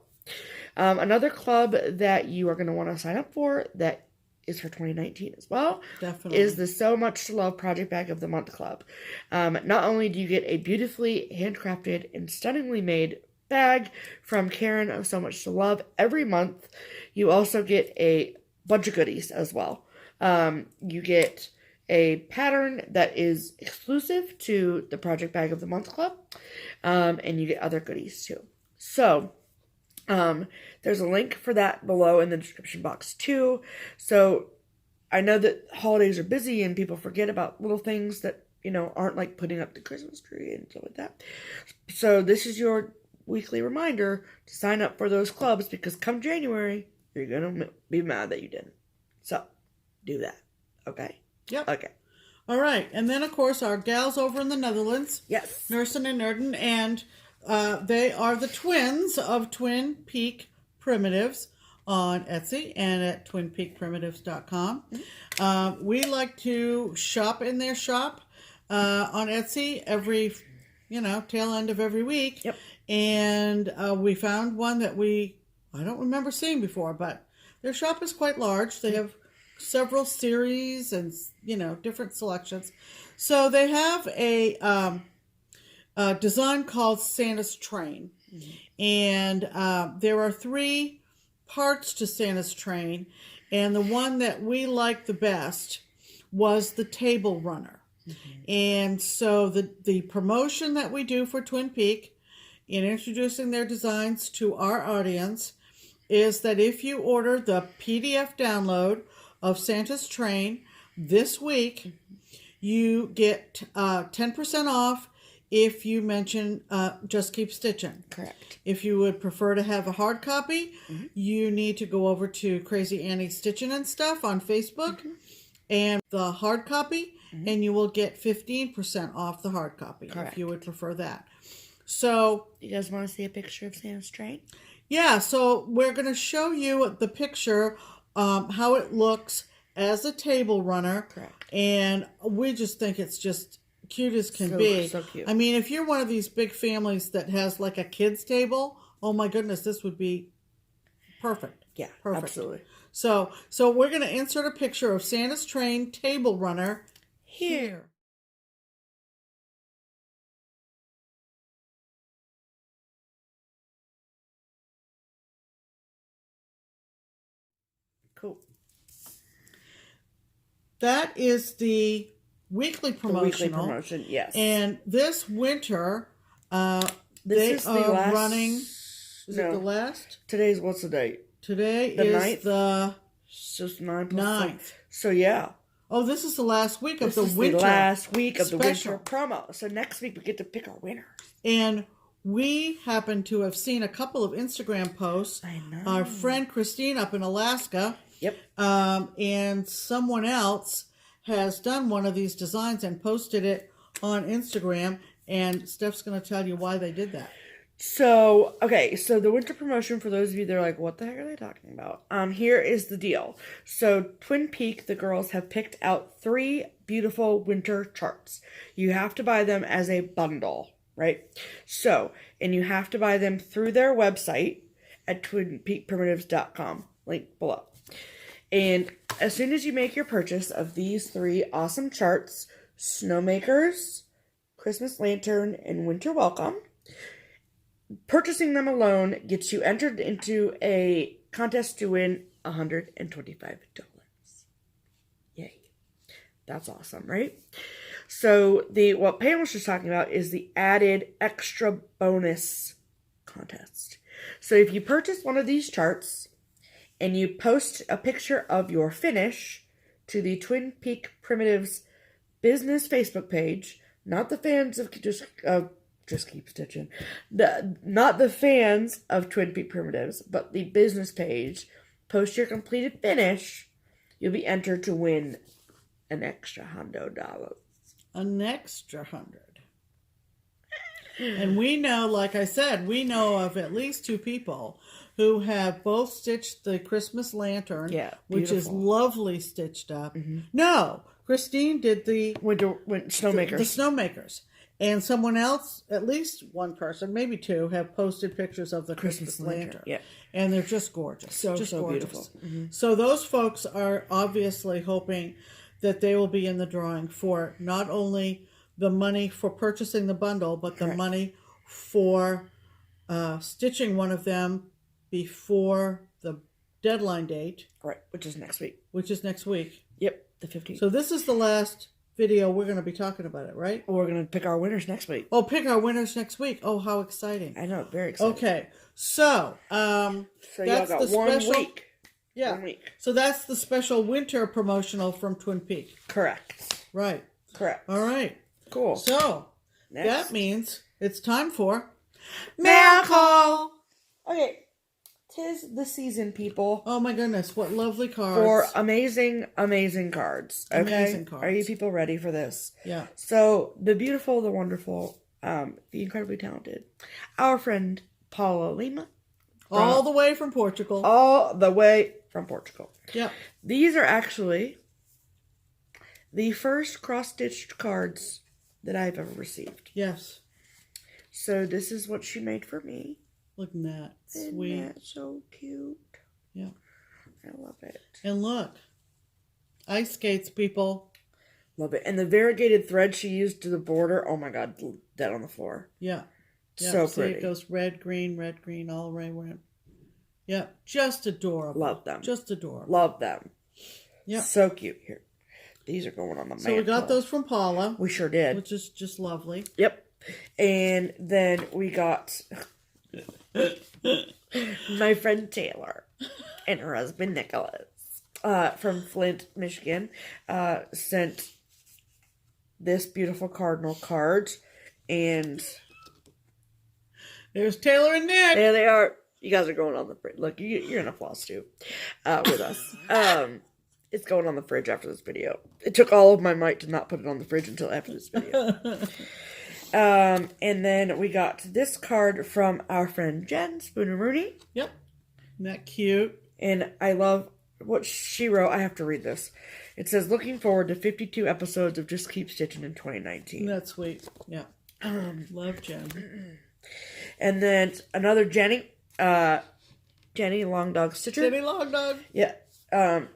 Another club that you are going to want to sign up for that is for 2019 as well. Definitely. Is the So Much to Love Project Bag of the Month Club. Not only do you get a beautifully handcrafted and stunningly made bag from Karen of So Much to Love every month, you also get a bunch of goodies as well. You get a pattern that is exclusive to the Project Bag of the Month Club, and you get other goodies too. So, there's a link for that below in the description box too. So, I know that holidays are busy and people forget about little things that, aren't like putting up the Christmas tree and stuff like that. So, this is your weekly reminder to sign up for those clubs because come January, you're going to be mad that you didn't. So, do that. Okay? Yep. Okay. All right. And then, of course, our gals over in the Netherlands. Yes. Nursen and Nerden. And they are the twins of Twin Peak Primitives on Etsy and at twinpeakprimitives.com. Mm-hmm. We like to shop in their shop on Etsy every, tail end of every week. Yep. And we found one that I don't remember seeing before, but their shop is quite large. They have several series and different selections. So they have a design called Santa's Train, and there are 3 parts to Santa's Train, and the one that we liked the best was the table runner. And so the promotion that we do for Twin Peak in introducing their designs to our audience is that if you order the PDF download of Santa's Train this week, you get 10% off if you mention Just Keep Stitchin'. Correct. If you would prefer to have a hard copy, you need to go over to Crazy Annie Stitchin' and Stuff on Facebook and the hard copy, and you will get 15% off the hard copy. Correct. If you would prefer that. So, you guys want to see a picture of Santa's Train? Yeah, so we're going to show you the picture, how it looks as a table runner. Correct. And we just think it's just cute as can be. So cute. I mean, if you're one of these big families that has like a kid's table, oh my goodness, this would be perfect. Yeah, perfect. Absolutely. So we're going to insert a picture of Santa's Train table runner here. Cool. That is the weekly promotional. Yes. And this winter, this they is the are last... running. Is it the last? Today's, what's the date? Today the is 9th? the It's just 9th. 9th. So, yeah. Oh, this is the last week of this the winter. The last week of special. The winter promo. So next week we get to pick our winners. And we happen to have seen a couple of Instagram posts. I know. Our friend Christine up in Alaska. Yep. And someone else has done one of these designs and posted it on Instagram. And Steph's going to tell you why they did that. So, okay, so the winter promotion, for those of you that are like, what the heck are they talking about? Here is the deal. So, Twin Peak, the girls have picked out 3 beautiful winter charts. You have to buy them as a bundle, right? So, and you have to buy them through their website at twinpeakprimitives.com. Link below. And as soon as you make your purchase of these 3 awesome charts, Snowmakers, Christmas Lantern, and Winter Welcome, purchasing them alone gets you entered into a contest to win $125. Yay. That's awesome, right? So what Pam was just talking about is the added extra bonus contest. So if you purchase one of these charts and you post a picture of your finish to the Twin Peak Primitives business Facebook page, not the fans of Just Keep Stitching. Not the fans of Twin Peak Primitives, but the business page. Post your completed finish. You'll be entered to win an extra $100. An extra 100. And we know, like I said, we know of at least 2 people who have both stitched the Christmas lantern, which is lovely stitched up. Mm-hmm. No, Christine did the snowmakers. The snowmakers. And someone else, at least one person, maybe 2, have posted pictures of the Christmas lantern. Yeah. And they're just gorgeous. So gorgeous. beautiful. Mm-hmm. So those folks are obviously hoping that they will be in the drawing for not only the money for purchasing the bundle, but the money for stitching one of them before the deadline date. Right, which is next week. Yep, the 15th. So this is the last video we're going to be talking about it, right? We're going to pick our winners next week. Oh, pick our winners next week. Oh, how exciting. I know, very exciting. Okay, so that's the one special week. Yeah. 1 week. So that's the special winter promotional from Twin Peak. Correct. Right. Correct. All right. Cool. So that means it's time for Mail Call. Okay. 'Tis the season, people. Oh my goodness, what lovely cards. For amazing, amazing cards. Okay? Amazing cards. Are you people ready for this? Yeah. So, the beautiful, the wonderful, the incredibly talented, our friend Paula Lima. All the way from Portugal. All the way from Portugal. Yeah. These are actually the first cross-stitched cards that I've ever received. Yes. So, this is what she made for me. Look at that. Sweet. Isn't that so cute? Yeah. I love it. And look. Ice skates, people. Love it. And the variegated thread she used to the border. Oh my God. Dead on the floor. Yeah. So see, pretty. It goes red, green, all the way around. Yeah. Just adorable. Love them. Just adorable. Love them. Yeah. So cute. Here. These are going on the mantle. So we got those from Paula. We sure did. Which is just lovely. Yep. And then we got my friend Taylor and her husband Nicholas from Flint, Michigan, sent this beautiful Cardinal Cards. And there's Taylor and Nick. There they are. You guys are going on the fridge. Look, you're in a FlossTube with us. It's going on the fridge after this video. It took all of my might to not put it on the fridge until after this video. And then we got this card from our friend Jen Spooner-Rooney. Yep. Isn't that cute? And I love what she wrote. I have to read this. It says, looking forward to 52 episodes of Just Keep Stitching in 2019. That's sweet. Yeah. Love Jen. And then another Jenny. Jenny Long Dog Stitcher. Jenny Long Dog. Yeah.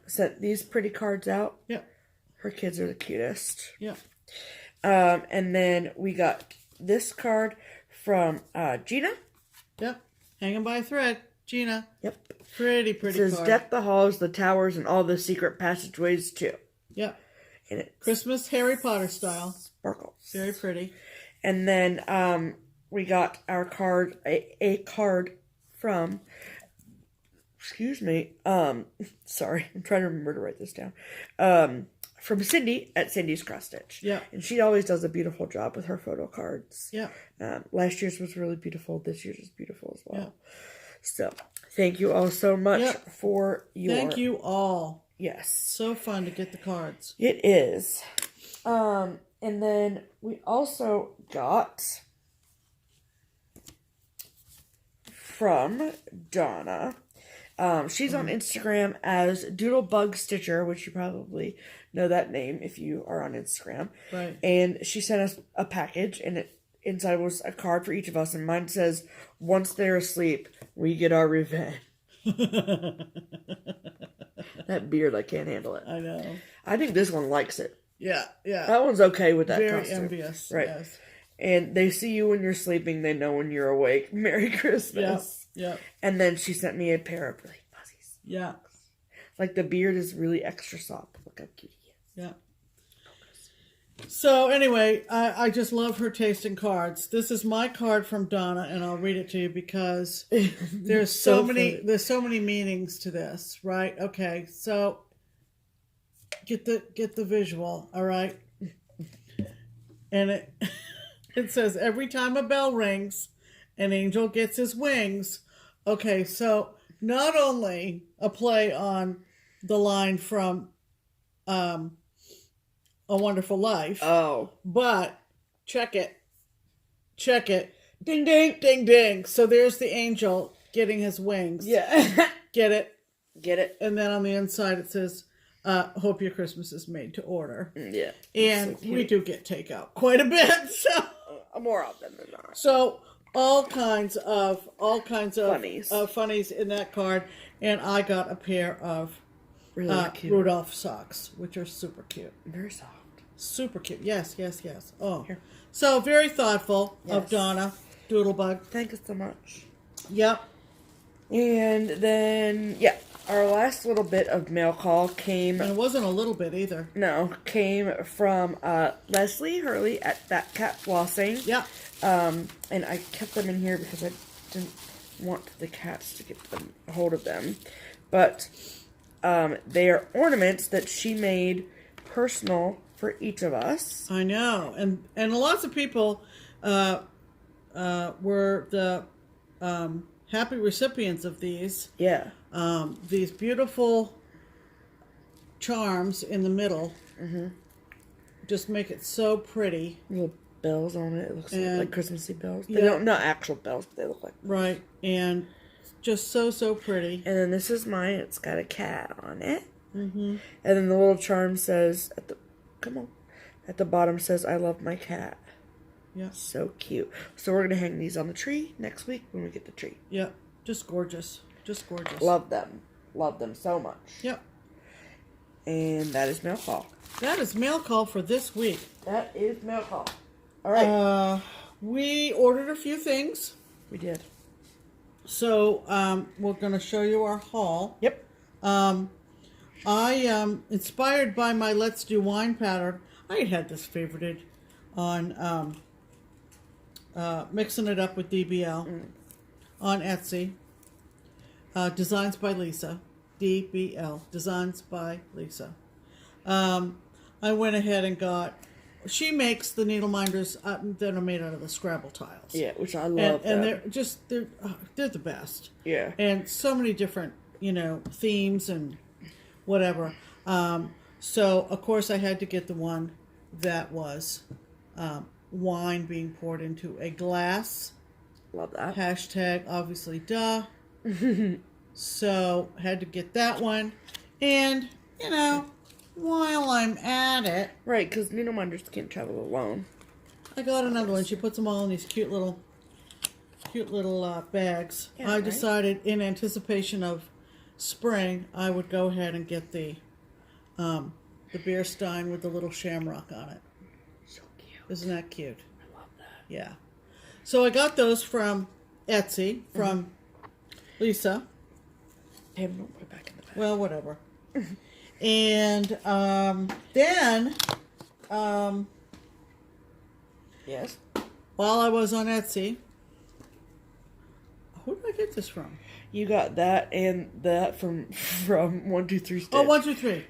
Sent these pretty cards out. Yeah. Her kids are the cutest. Yeah. And then we got this card from Gina. Yep. Hanging by a thread. Gina. Yep. Pretty it says, card. Deck the halls, the towers, and all the secret passageways too. Yep. And it's Christmas Harry Potter style. Sparkles. Very pretty. And then we got our card, a card from, excuse me, sorry, I'm trying to remember to write this down. From Cindy at Cindy's Cross Stitch. Yeah. And she always does a beautiful job with her photo cards. Yeah. Last year's was really beautiful. This year's is beautiful as well. Yeah. So, thank you all so much for your... Thank you all. Yes. So fun to get the cards. It is. And then we also got from Donna. She's on Instagram as Doodlebug Stitcher, which you probably know that name if you are on Instagram. Right. And she sent us a package, and inside was a card for each of us, and mine says, "Once they're asleep, we get our revenge." That beard, I can't handle it. I know. I think this one likes it. Yeah, yeah. That one's okay with that Very costume. envious. Right. Yes. And they see you when you're sleeping, they know when you're awake. Merry Christmas. Yeah. And then she sent me a pair of really fuzzies. Yeah. Like the beard is really extra soft. Look how cute he is. Yeah. So anyway, I just love her taste in cards. This is my card from Donna, and I'll read it to you because there's so many meanings to this, right? Okay, so get the visual, all right? And it says every time a bell rings, an angel gets his wings. Okay, so not only a play on the line from A Wonderful Life. Oh. But check it. Ding, ding, ding, ding. So there's the angel getting his wings. Yeah. Get it? Get it? And then on the inside it says, hope your Christmas is made to order. Yeah. And we do get takeout quite a bit. So more often than not. So all kinds of Funnies. Funnies in that card. And I got a pair of Really cute. Rudolph socks, which are super cute. Very soft. Super cute. Yes. Oh. Here. So very thoughtful of Yes. Donna Doodlebug. Thank you so much. Yep. And then, our last little bit of mail call came... And it wasn't a little bit either. No, came from Leslie Hurley at That Cat Flossing. Yeah. And I kept them in here because I didn't want the cats to get a hold of them. But they are ornaments that she made personal for each of us. I know. And lots of people were the happy recipients of these. Yeah. These beautiful charms in the middle. Mm-hmm. Just make it so pretty. Little bells on it. It looks like Christmassy bells. They Yeah. don't, not actual bells, but they look like bells. Right. And just so pretty. And then this is mine. It's got a cat on it. Mm-hmm. And then the little charm says, at the bottom says, "I love my cat." Yeah. So cute. So we're going to hang these on the tree next week when we get the tree. Yeah. Just gorgeous. Just gorgeous. Love them. Love them so much. Yep. And that is mail call. That is mail call for this week. That is mail call. All right. We ordered a few things. We did. So, we're going to show you our haul. Yep. I, inspired by my Let's Do Wine pattern, I had this favorited on Mixing It Up with DBL on Etsy. Designs by Lisa. DBL. Designs by Lisa. I went ahead and got... She makes the needle minders that are made out of the Scrabble tiles. Yeah, which I love. And they're the best. Yeah. And so many different, themes and whatever. So, of course, I had to get the one that was wine being poured into a glass. Love that. Hashtag, obviously, duh. So, had to get that one. And, while I'm at it... Right, because needle minders can't travel alone. I got another one. She puts them all in these cute little bags. Yeah, I right? decided, in anticipation of spring, I would go ahead and get the beer stein with the little shamrock on it. So cute. Isn't that cute? I love that. Yeah. So I got those from Etsy, from Lisa. Pam, don't put it back in the bag. Well, whatever. And then, Yes. while I was on Etsy, who did I get this from? You got that and that from 123 Stitch. Oh, 123.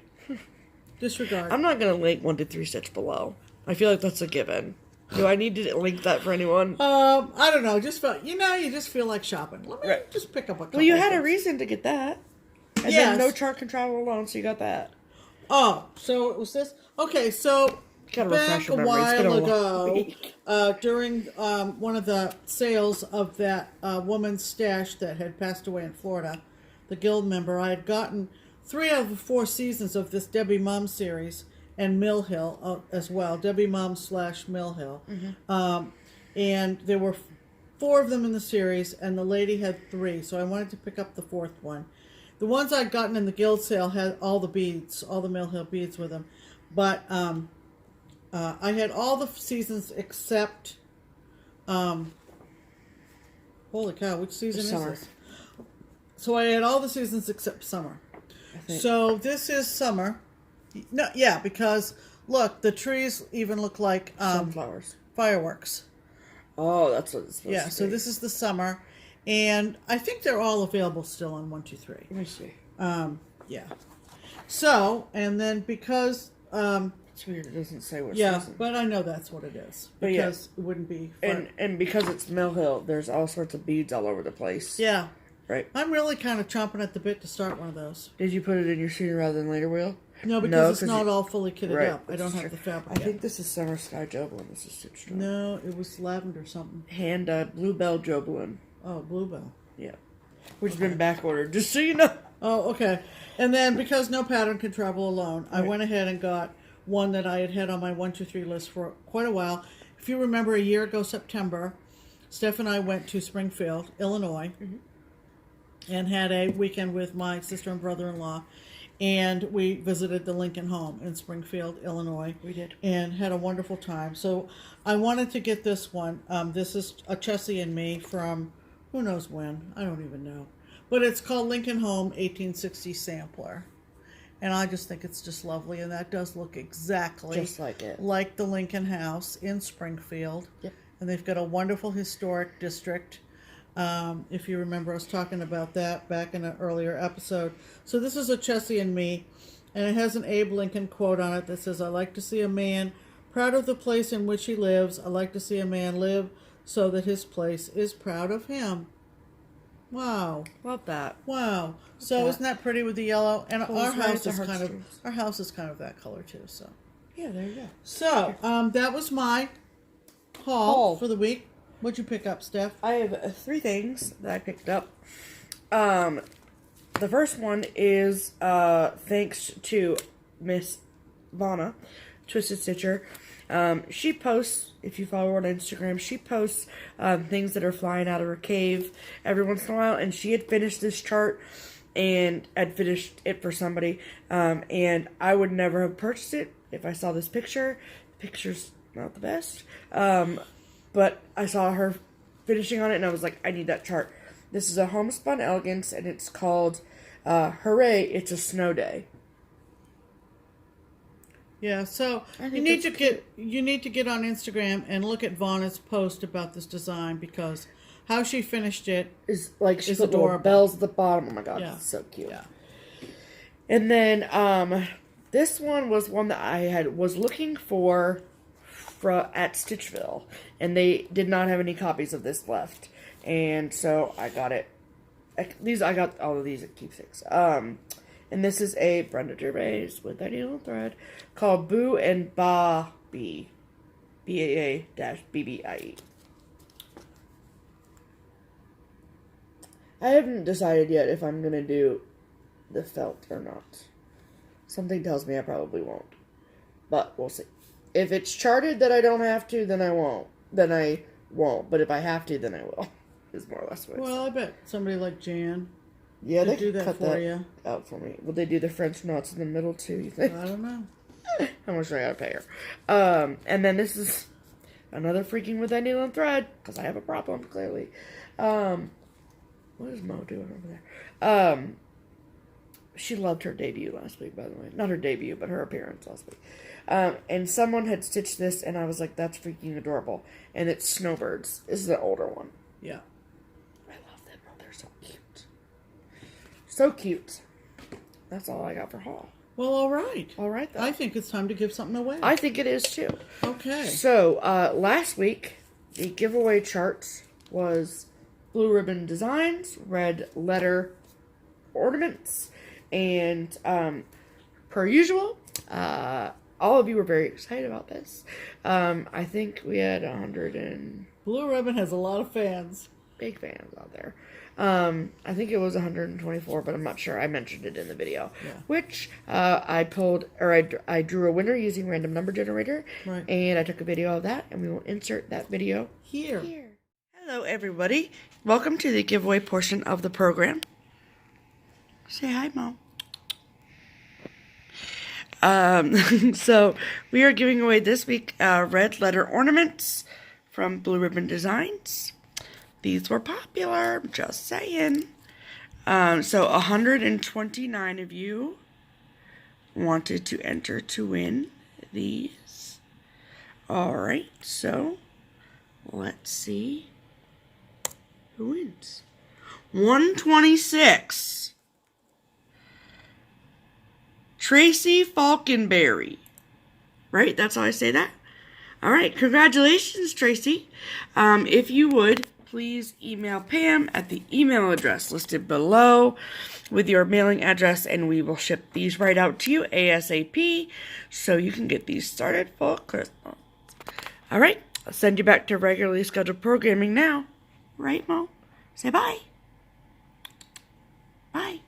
Disregard. I'm not gonna link 123 Stitch below. I feel like that's a given. Do I need to link that for anyone? I don't know. Just felt, you just feel like shopping. Let me just pick up a couple. Well, you had a things. reason to get that. And Yes. then no chart can travel alone, so you got that. Oh, so it was this? Okay, so Gotta back refresh a your memory. It's been while a long ago, week. during one of the sales of that woman's stash that had passed away in Florida, the guild member, I had gotten 3 out of the 4 seasons of this Debbie Mom series and Mill Hill as well. Debbie Mom / Mill Hill. And there were 4 of them in the series, and the lady had 3, so I wanted to pick up the 4th one. The ones I'd gotten in the guild sale had all the beads, all the Mill Hill beads with them. But I had all the seasons except, holy cow, which season is Summer. this? So I had all the seasons except summer. So this is summer. No, yeah, because look, the trees even look like Sunflowers. fireworks. Oh, that's what it's supposed to be. Yeah, so this is the summer. And I think they're all available still on 123. Let me see. Yeah. So, and then because It's weird. It doesn't say what yeah, season. but I know that's what it is. But yeah. Because it wouldn't be fun. And because it's Mill Hill, there's all sorts of beads all over the place. Yeah. Right. I'm really kind of chomping at the bit to start one of those. Did you put it in your sooner rather than later wheel? No, because it's not all fully kitted right, up. I don't have the fabric I yet. think this is Summer Sky Joblin. This is stitched on. No, it was lavender something. Hand Bluebell Joblin. Oh, bluebell. Yeah. Which has been back ordered, just so you know. Oh, okay. And then because no pattern can travel alone, I went ahead and got one that I had on my 123 list for quite a while. If you remember, a year ago, September, Steph and I went to Springfield, Illinois, and had a weekend with my sister and brother-in-law. And we visited the Lincoln home in Springfield, Illinois. We did. And had a wonderful time. So I wanted to get this one. This is a Chessie and Me from who knows when. I don't even know. But it's called Lincoln Home 1860 Sampler. And I just think it's just lovely. And that does look exactly Just like it. like the Lincoln House in Springfield. Yep. And they've got a wonderful historic district. If you remember, I was talking about that back in an earlier episode. So this is a Chessie and Me, and it has an Abe Lincoln quote on it that says, "I like to see a man proud of the place in which he lives. I like to see a man live so that his place is proud of him." Wow. Love that. Wow. So that. isn't that pretty with the yellow? And Pulls our right house at is the kind of heartstrings. that color too. So Yeah, there you go. so that was my haul for the week. What'd you pick up, Steph? I have 3 things that I picked up. The first one is thanks to Miss Vanna, Twisted Stitcher. She posts, if you follow her on Instagram, she posts things that are flying out of her cave every once in a while, and she had finished this chart and had finished it for somebody, and I would never have purchased it if I saw this picture. The picture's not the best, but I saw her finishing on it, and I was like, I need that chart. This is a Homespun Elegance, and it's called Hooray, It's a Snow Day. Yeah, so you need to get on Instagram and look at Vanna's post about this design, because how she finished it Is like she is put little adorable. bells at the bottom. Oh my god, Yeah. it's so cute. Yeah. And then this one was one that I was looking for at Stitchville, and they did not have any copies of this left, and so I got it. I got all of these at Keepsakes. And this is a Brenda Gervais with that needle and thread called Boo and Ba Bee, BAA-BBIE. I haven't decided yet if I'm gonna do the felt or not. Something tells me I probably won't, but we'll see. If it's charted that I don't have to, then I won't. Then I won't. But if I have to, then I will. Is more or less what it's. Well, I bet somebody like Jan Yeah, they do could that cut for that you. out for me. Will they do the French knots in the middle too, you think? I don't know. How much do I gotta pay her? And then this is another freaking with that needle and thread, because I have a problem, clearly. What is Mo doing over there? She loved her debut last week, by the way. Not her debut, but her appearance last week. And someone had stitched this, and I was like, that's freaking adorable. And it's Snowbirds. This is the older one. Yeah. I love them. Oh, they're so cute. So cute. That's all I got for haul. Well, all right. All right, then. I think it's time to give something away. I think it is, too. Okay. So, last week, the giveaway charts was Blue Ribbon Designs, Red Letter Ornaments, and per usual, all of you were very excited about this. I think we had 100 and... Blue Ribbon has a lot of fans. Big fans out there. I think it was 124, but I'm not sure. I mentioned it in the video. Yeah. Which I drew a winner using random number generator. Right. And I took a video of that, and we will insert that video Here. Hello, everybody. Welcome to the giveaway portion of the program. Say hi, Mom. So we are giving away this week red letter ornaments from Blue Ribbon Designs. These were popular, just saying. So 129 of you wanted to enter to win these. Alright, so let's see who wins. 126. Tracy Falconberry. Right? That's how I say that? Alright, congratulations, Tracy. If you would, please email Pam at the email address listed below with your mailing address, and we will ship these right out to you ASAP so you can get these started for Christmas. Alright, I'll send you back to regularly scheduled programming now. Right, Mo? Say bye. Bye.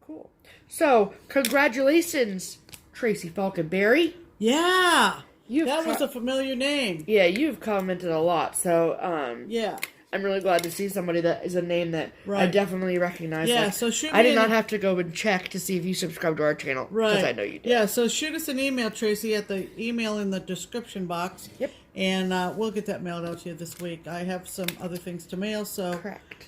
Cool. So, congratulations, Tracy Falconberry. Yeah. That was a familiar name. Yeah, you've commented a lot, so yeah. I'm really glad to see somebody that is a name that I definitely recognize. Yeah, like, so shoot I did not have to go and check to see if you subscribed to our channel. Right. Because I know you did. Yeah, so shoot us an email, Tracy, at the email in the description box. Yep. And we'll get that mailed out to you this week. I have some other things to mail, so correct.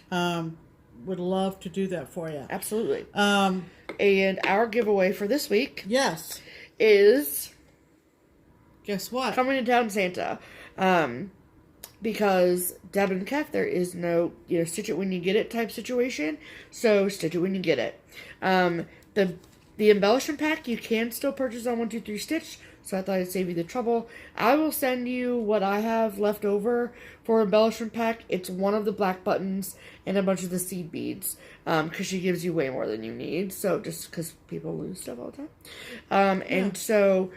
Would love to do that for you. Absolutely. And our giveaway for this week is guess what? Coming to Town Santa. Because Deb and Kev, there is no, stitch it when you get it type situation. So stitch it when you get it. The embellishment pack you can still purchase on 123 Stitch. So I thought I'd save you the trouble. I will send you what I have left over for embellishment pack. It's one of the black buttons and a bunch of the seed beads. Because she gives you way more than you need. So just because people lose stuff all the time. And so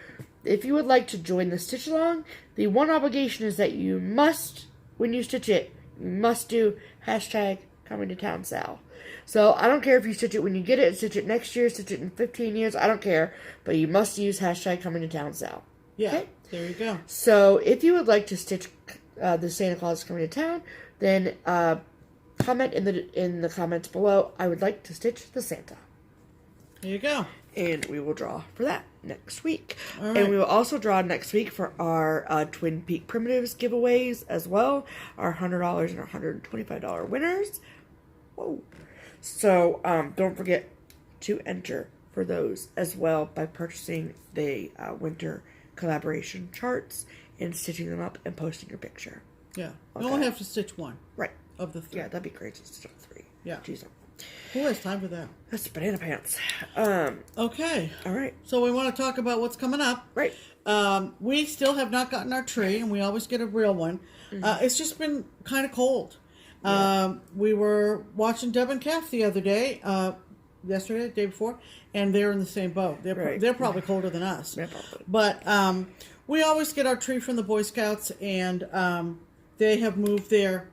if you would like to join the stitch along, the one obligation is that you must, when you stitch it, you must do hashtag coming to town Sal. So I don't care if you stitch it when you get it, stitch it next year, stitch it in 15 years, I don't care. But you must use hashtag coming to town Sal. Yeah, okay? There you go. So if you would like to stitch the Santa Claus coming to town, then comment in the comments below, I would like to stitch the Santa. There you go. And we will draw for that next week. All right. And we will also draw next week for our Twin Peak Primitives giveaways as well. Our $100 and our $125 winners. Whoa. So don't forget to enter for those as well by purchasing the winter collaboration charts and stitching them up and posting your picture. Yeah. Okay. You only have to stitch one. Right. Of the 3. Yeah, that'd be great to stitch up 3. Yeah. Jeez. Who has time for that? That's banana pants. Okay. All right. So we want to talk about what's coming up. Right. We still have not gotten our tree, and we always get a real one. Mm-hmm. It's just been kind of cold. Yeah. We were watching Deb and Kev the other day, yesterday, the day before, and they're in the same boat. They're probably colder than us. Yeah, probably. But we always get our tree from the Boy Scouts, and they have moved their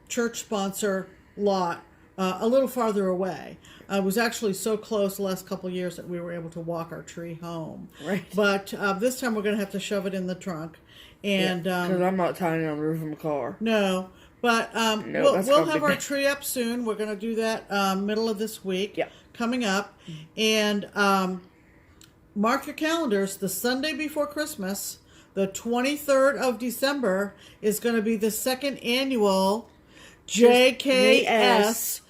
church sponsor lot a little farther away. It was actually so close the last couple of years that we were able to walk our tree home. Right. But this time we're going to have to shove it in the trunk. And because I'm not tying it on the roof of my car. No. But we'll have our tree up soon. We're going to do that middle of this week. Yeah. Coming up. And mark your calendars. The Sunday before Christmas, the 23rd of December, is going to be the second annual JKS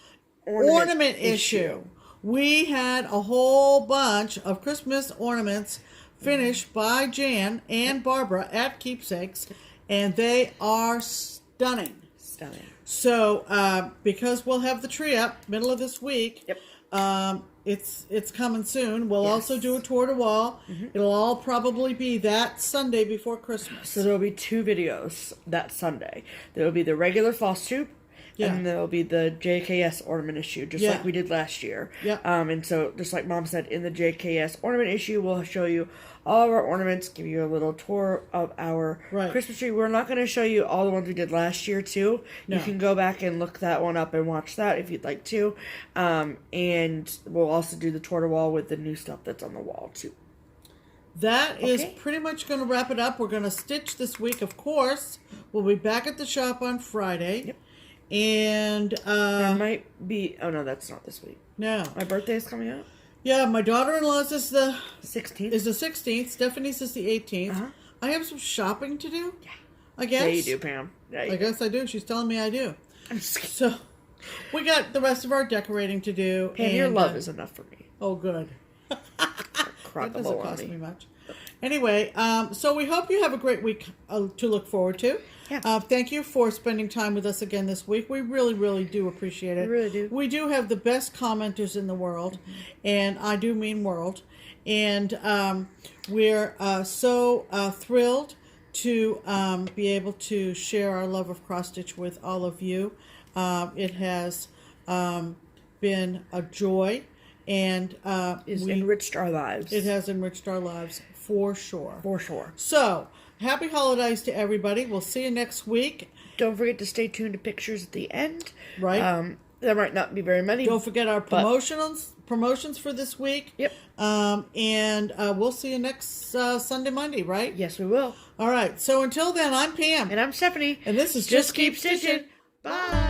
ornament issue. We had a whole bunch of Christmas ornaments finished by Jan and Barbara at Keepsakes, and they are stunning. Stunning. So, because we'll have the tree up middle of this week, Yep. It's coming soon. We'll also do a tour to wall. It'll all probably be that Sunday before Christmas. So there'll be 2 videos that Sunday. There will be the regular FlossTube. Yeah. And there'll be the JKS ornament issue, just like we did last year. Yeah. And so, just like Mom said, in the JKS ornament issue, we'll show you all of our ornaments, give you a little tour of our Christmas tree. We're not going to show you all the ones we did last year, too. No. You can go back and look that one up and watch that if you'd like to. And we'll also do the tour to wall with the new stuff that's on the wall, too. That is pretty much going to wrap it up. We're going to stitch this week, of course. We'll be back at the shop on Friday. Yep. And there might be... Oh, no, that's not this week. No. My birthday is coming up. Yeah, my daughter-in-law's is the 16th. Is the 16th. Stephanie's is the 18th. Uh-huh. I have some shopping to do. Yeah. I guess. Yeah, you do, Pam. Yeah, I guess I do. She's telling me I do. I'm just kidding. So, we got the rest of our decorating to do. Pam, your love is enough for me. Oh, good. That doesn't cost me much. Anyway, so we hope you have a great week to look forward to. Yeah. Thank you for spending time with us again this week. We really, really do appreciate it. We really do. We do have the best commenters in the world, and I do mean world. And we're so thrilled to be able to share our love of cross-stitch with all of you. It has been a joy, and It's enriched our lives. It has enriched our lives, for sure. For sure. So, happy holidays to everybody. We'll see you next week. Don't forget to stay tuned to pictures at the end. Right. There might not be very many. Don't forget our promotions for this week. Yep. And we'll see you next Sunday, Monday, right? Yes, we will. All right. So until then, I'm Pam. And I'm Stephanie. And this is Just Keep Stitching. Bye.